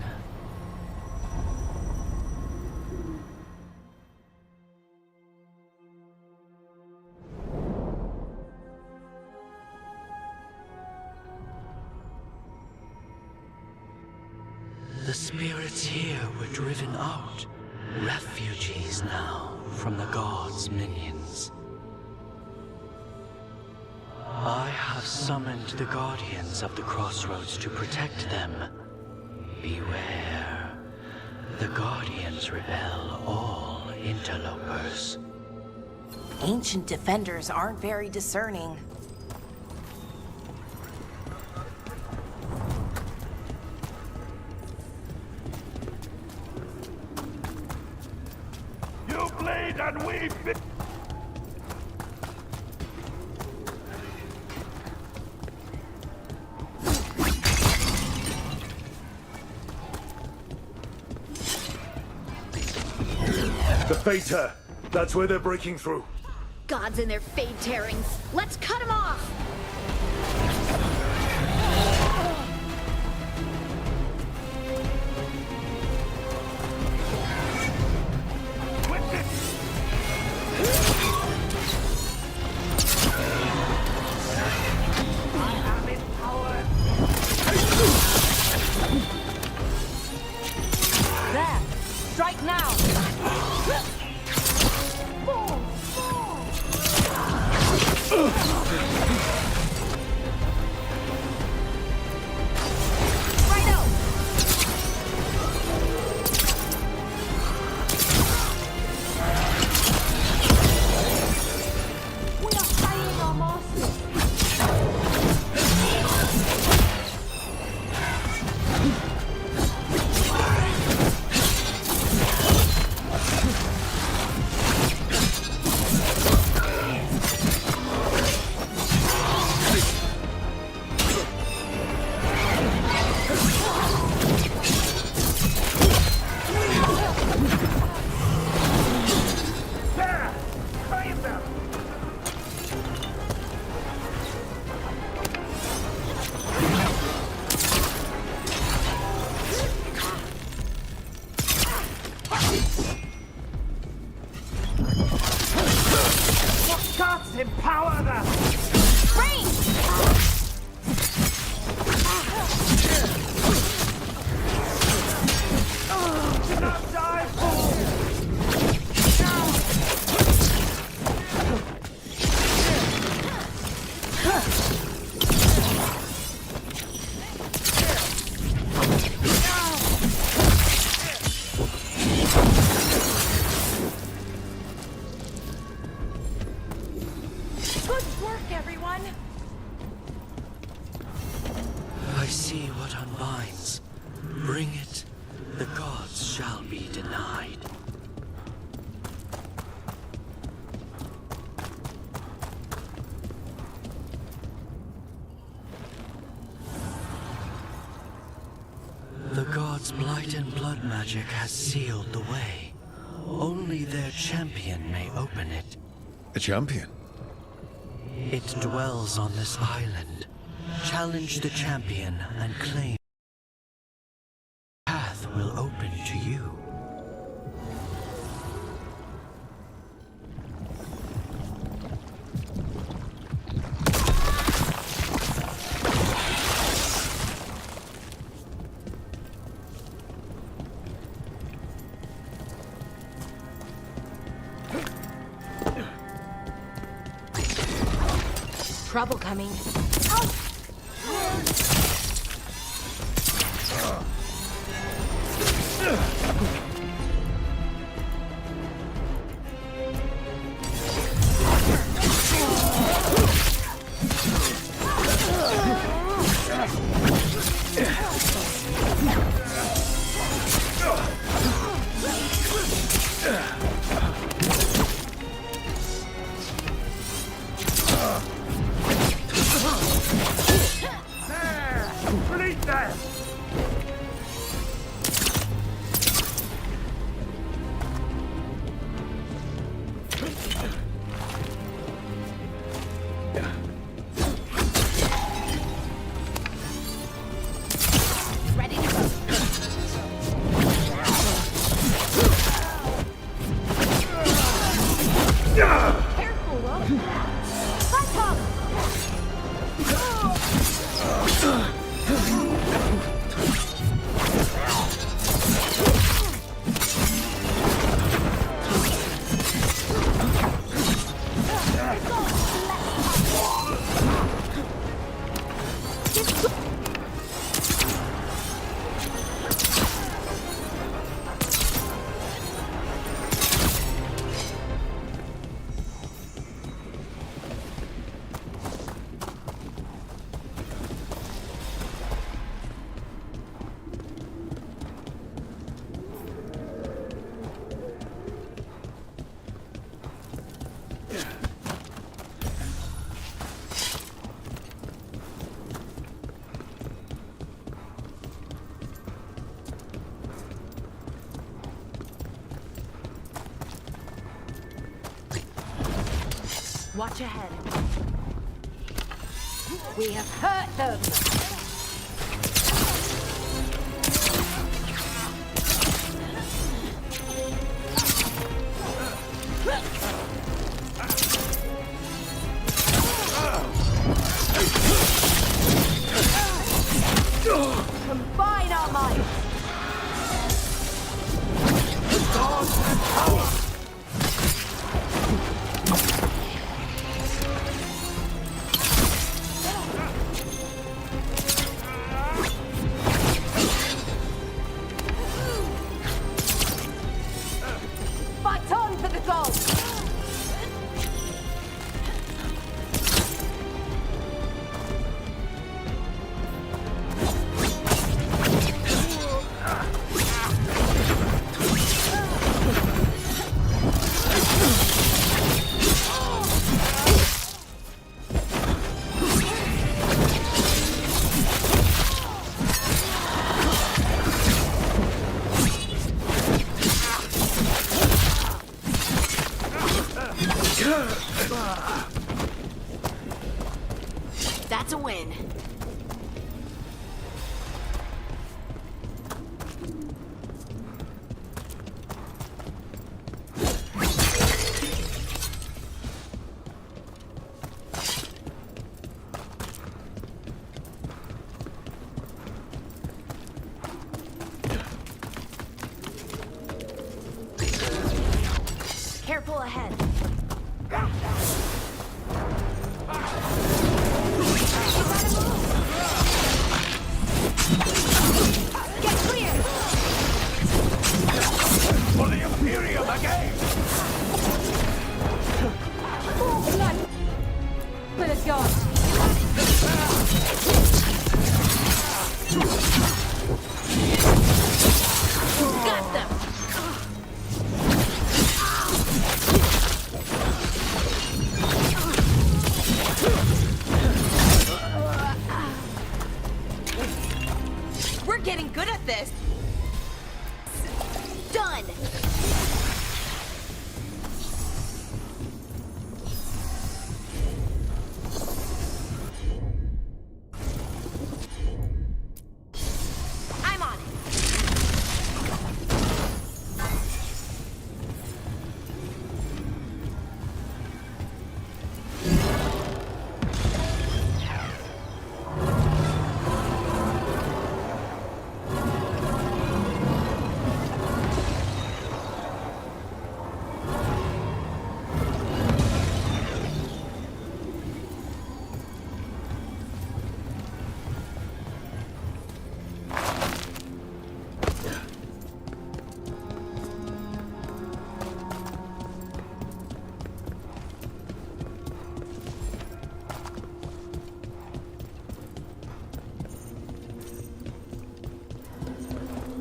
The spirits here were driven out, refugees now from the gods' minions. I have summoned the guardians of the crossroads to protect them. Beware. The guardians repel all interlopers. Ancient defenders aren't very discerning. You bleed and we bleed. The Fater! That's where they're breaking through. Gods and their fade tearings. Let's cut them off! There! Strike now! Gods empower them! Do not die, fool! Good work, everyone! I see what unbinds. Bring it, the gods shall be denied. The gods' blight and blood magic has sealed the way. Only their champion may open it. A champion? It dwells on this island. Challenge the champion and claim the path will open to you. Trouble coming. Watch ahead. We have hurt them! Combine our might! Fight on for the gold! That's a win. Careful ahead. Get clear! For the Imperium again! Blood! Let us go! Got them! We're getting good at this! Done! I'm on it!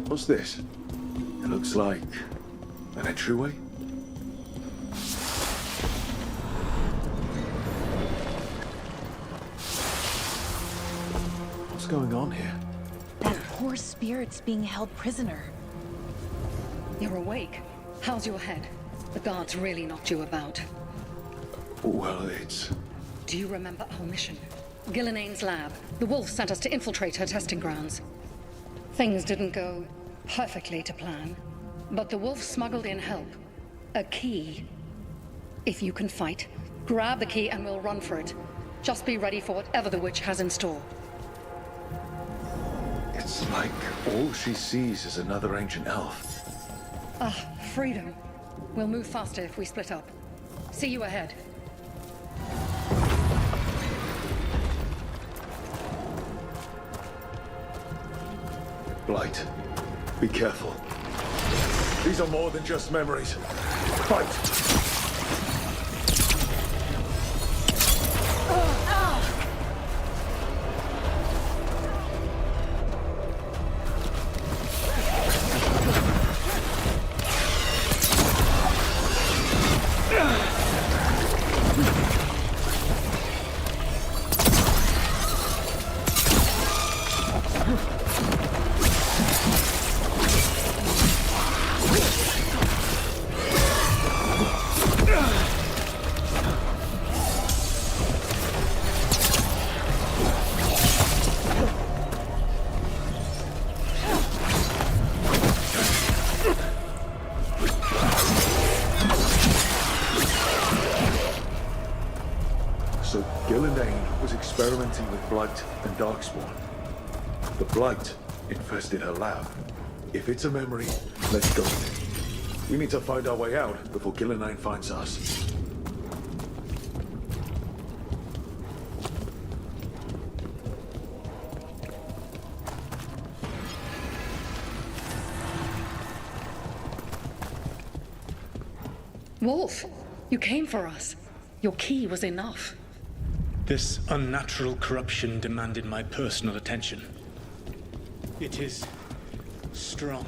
What's this? It looks like an entryway. What's going on here? That poor spirit's being held prisoner. You're awake. How's your head? The guards really knocked you about. Well, it's... Do you remember our mission? Gillenane's lab. The wolf sent us to infiltrate her testing grounds. Things didn't go perfectly to plan, but the wolf smuggled in help. A key. If you can fight, grab the key and we'll run for it. Just be ready for whatever the witch has in store. It's like all she sees is another ancient elf. Ah, freedom. We'll move faster if we split up. See you ahead. Blight, be careful. These are more than just memories. Fight! experimenting with Blight and Darkspawn. The Blight infested her lab. If it's a memory, let's go with it. We need to find our way out before Gillenane finds us. Wolf, you came for us. Your key was enough. This unnatural corruption demanded my personal attention. It is strong.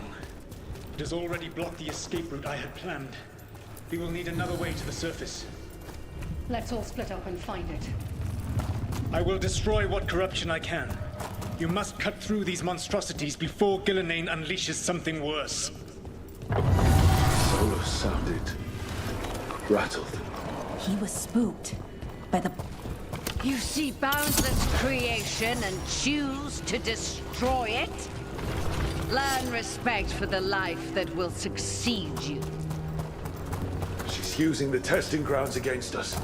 It has already blocked the escape route I had planned. We will need another way to the surface. Let's all split up and find it. I will destroy what corruption I can. You must cut through these monstrosities before Gillenane unleashes something worse. Solus sounded rattled. He was spooked by the... You see boundless creation and choose to destroy it? Learn respect for the life that will succeed you. She's using the testing grounds against us.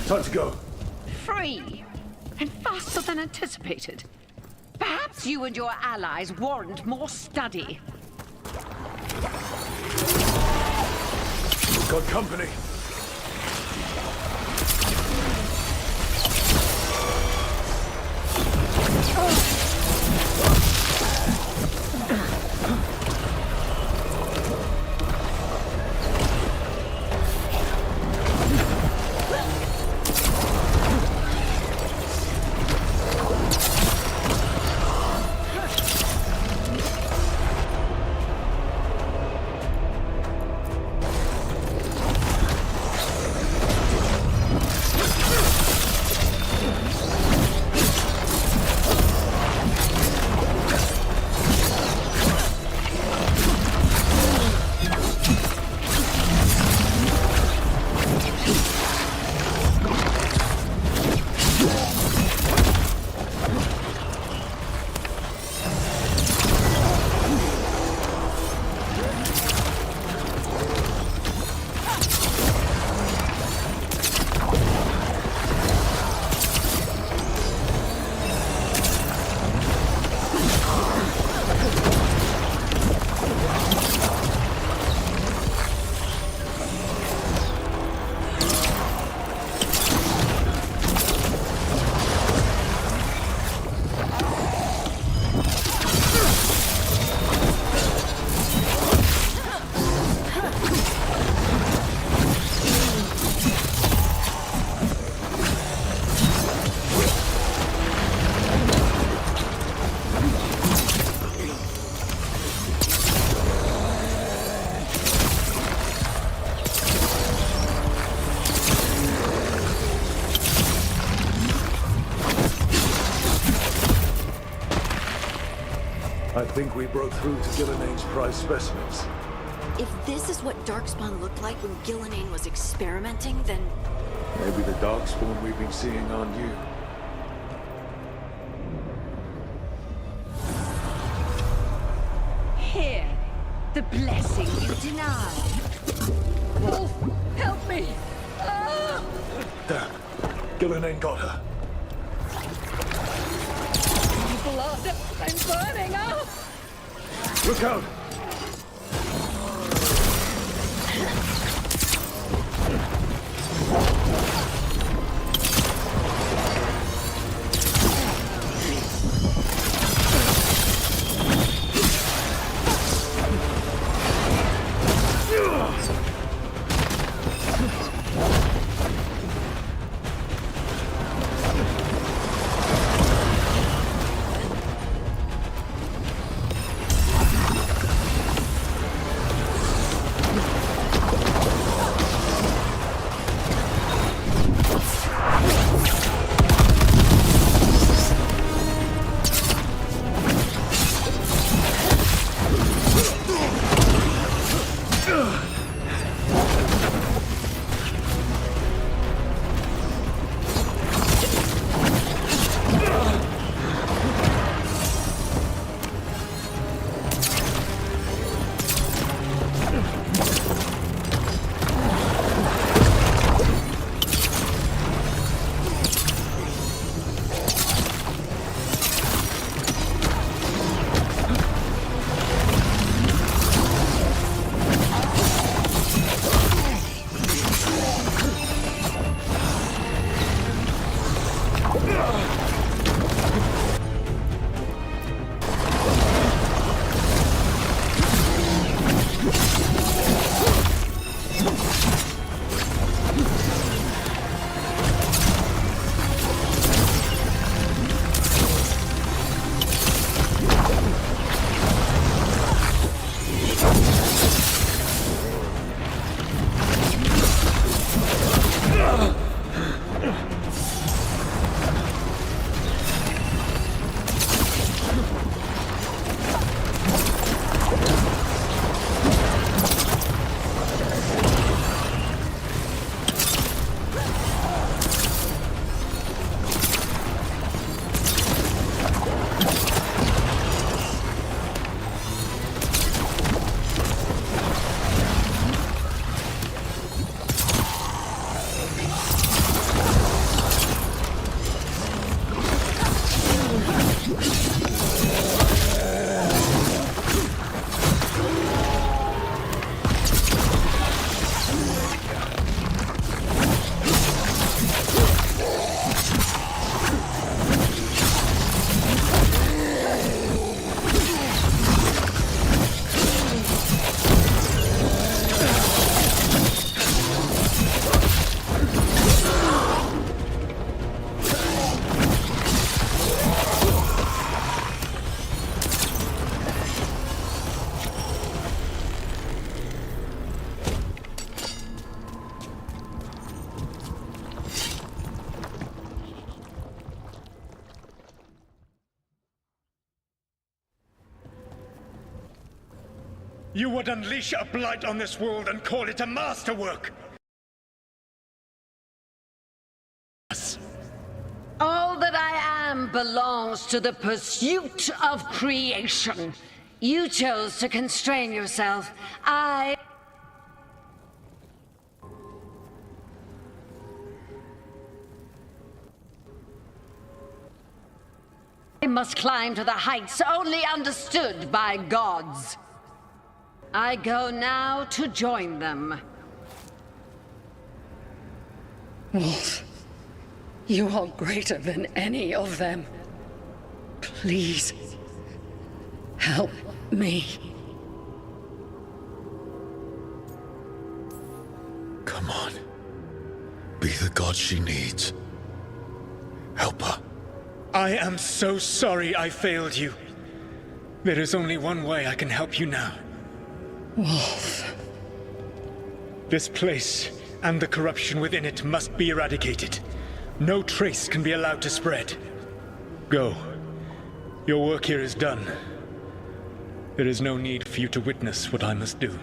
Time to go. Free, and faster than anticipated. Perhaps you and your allies warrant more study. We've got company. think we broke through to Gilline's prize specimens. If this is what Darkspawn looked like when Gillinane was experimenting, then... Maybe the Darkspawn we've been seeing on you. Here, the blessing you denied. Wolf, help me! Ah! Damn. Gillinane got her. Blood! I'm burning up! Look out! You would unleash a blight on this world and call it a masterwork! All that I am belongs to the pursuit of creation. You chose to constrain yourself. I must climb to the heights only understood by gods. I go now to join them. Wolf, you are greater than any of them. Please, help me. Come on. Be the god she needs. Help her. I am so sorry I failed you. There is only one way I can help you now. Wolf. This place and the corruption within it must be eradicated. No trace can be allowed to spread. Go. Your work here is done. There is no need for you to witness what I must do.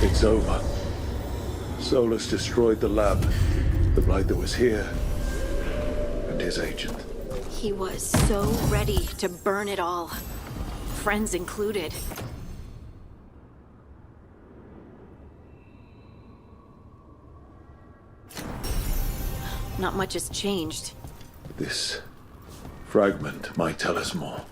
It's over. Solus destroyed the lab, the Blight that was here, and his agent. He was so ready to burn it all. Friends included. Not much has changed. This fragment might tell us more.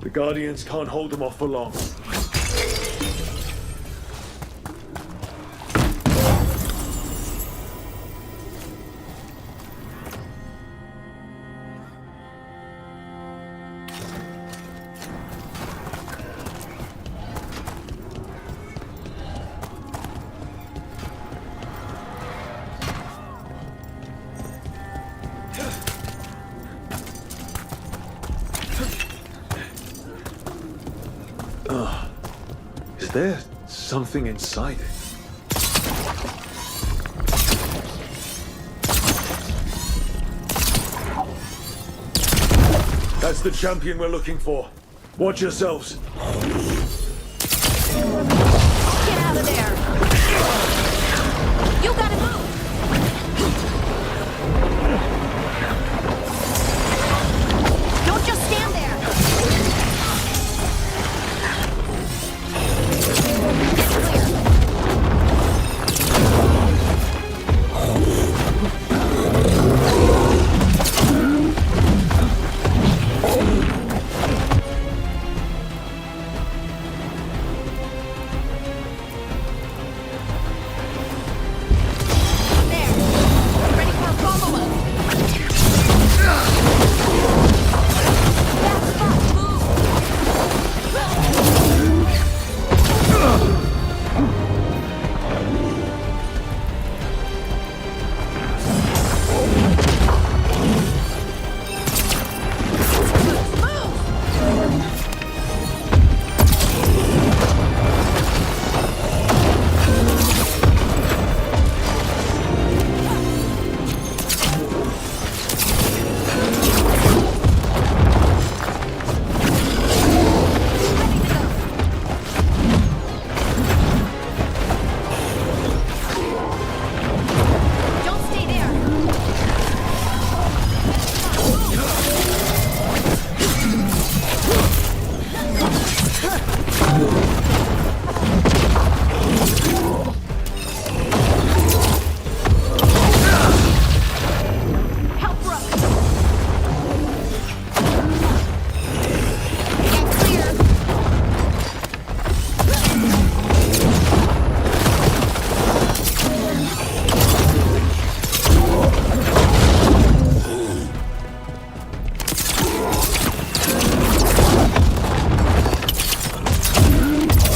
The Guardians can't hold them off for long. Is there something inside it? That's the champion we're looking for. Watch yourselves. Get out of there! You gotta move! Don't just stand there!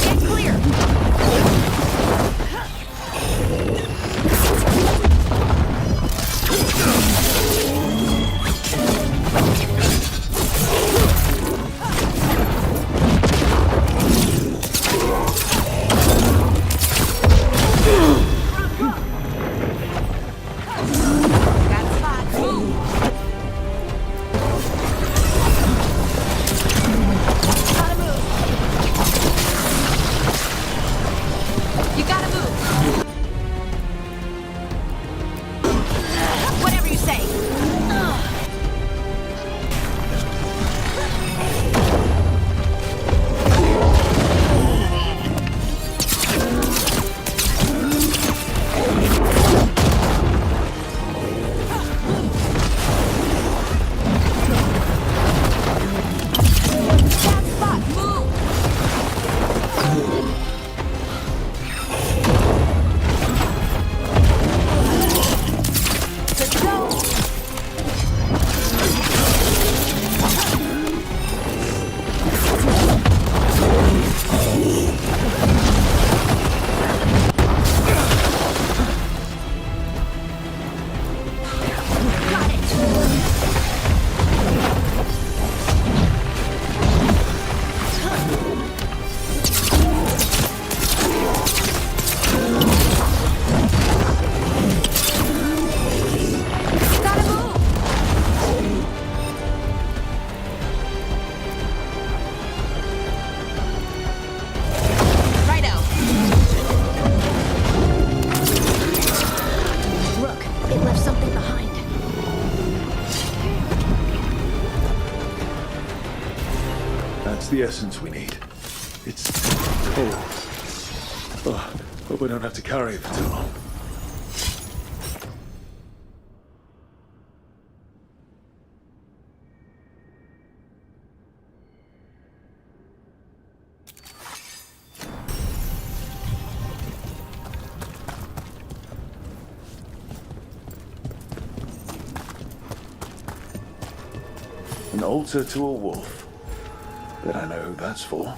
Get clear! the essence we need. It's cold. Oh, hope I don't have to carry it for too long. An altar to a wolf. Bet I know who that's for.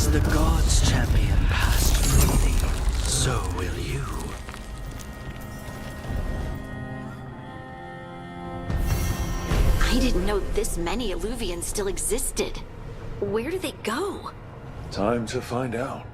As the gods' champion passed freely, so will you. I didn't know this many Illuvians still existed. Where do they go? Time to find out.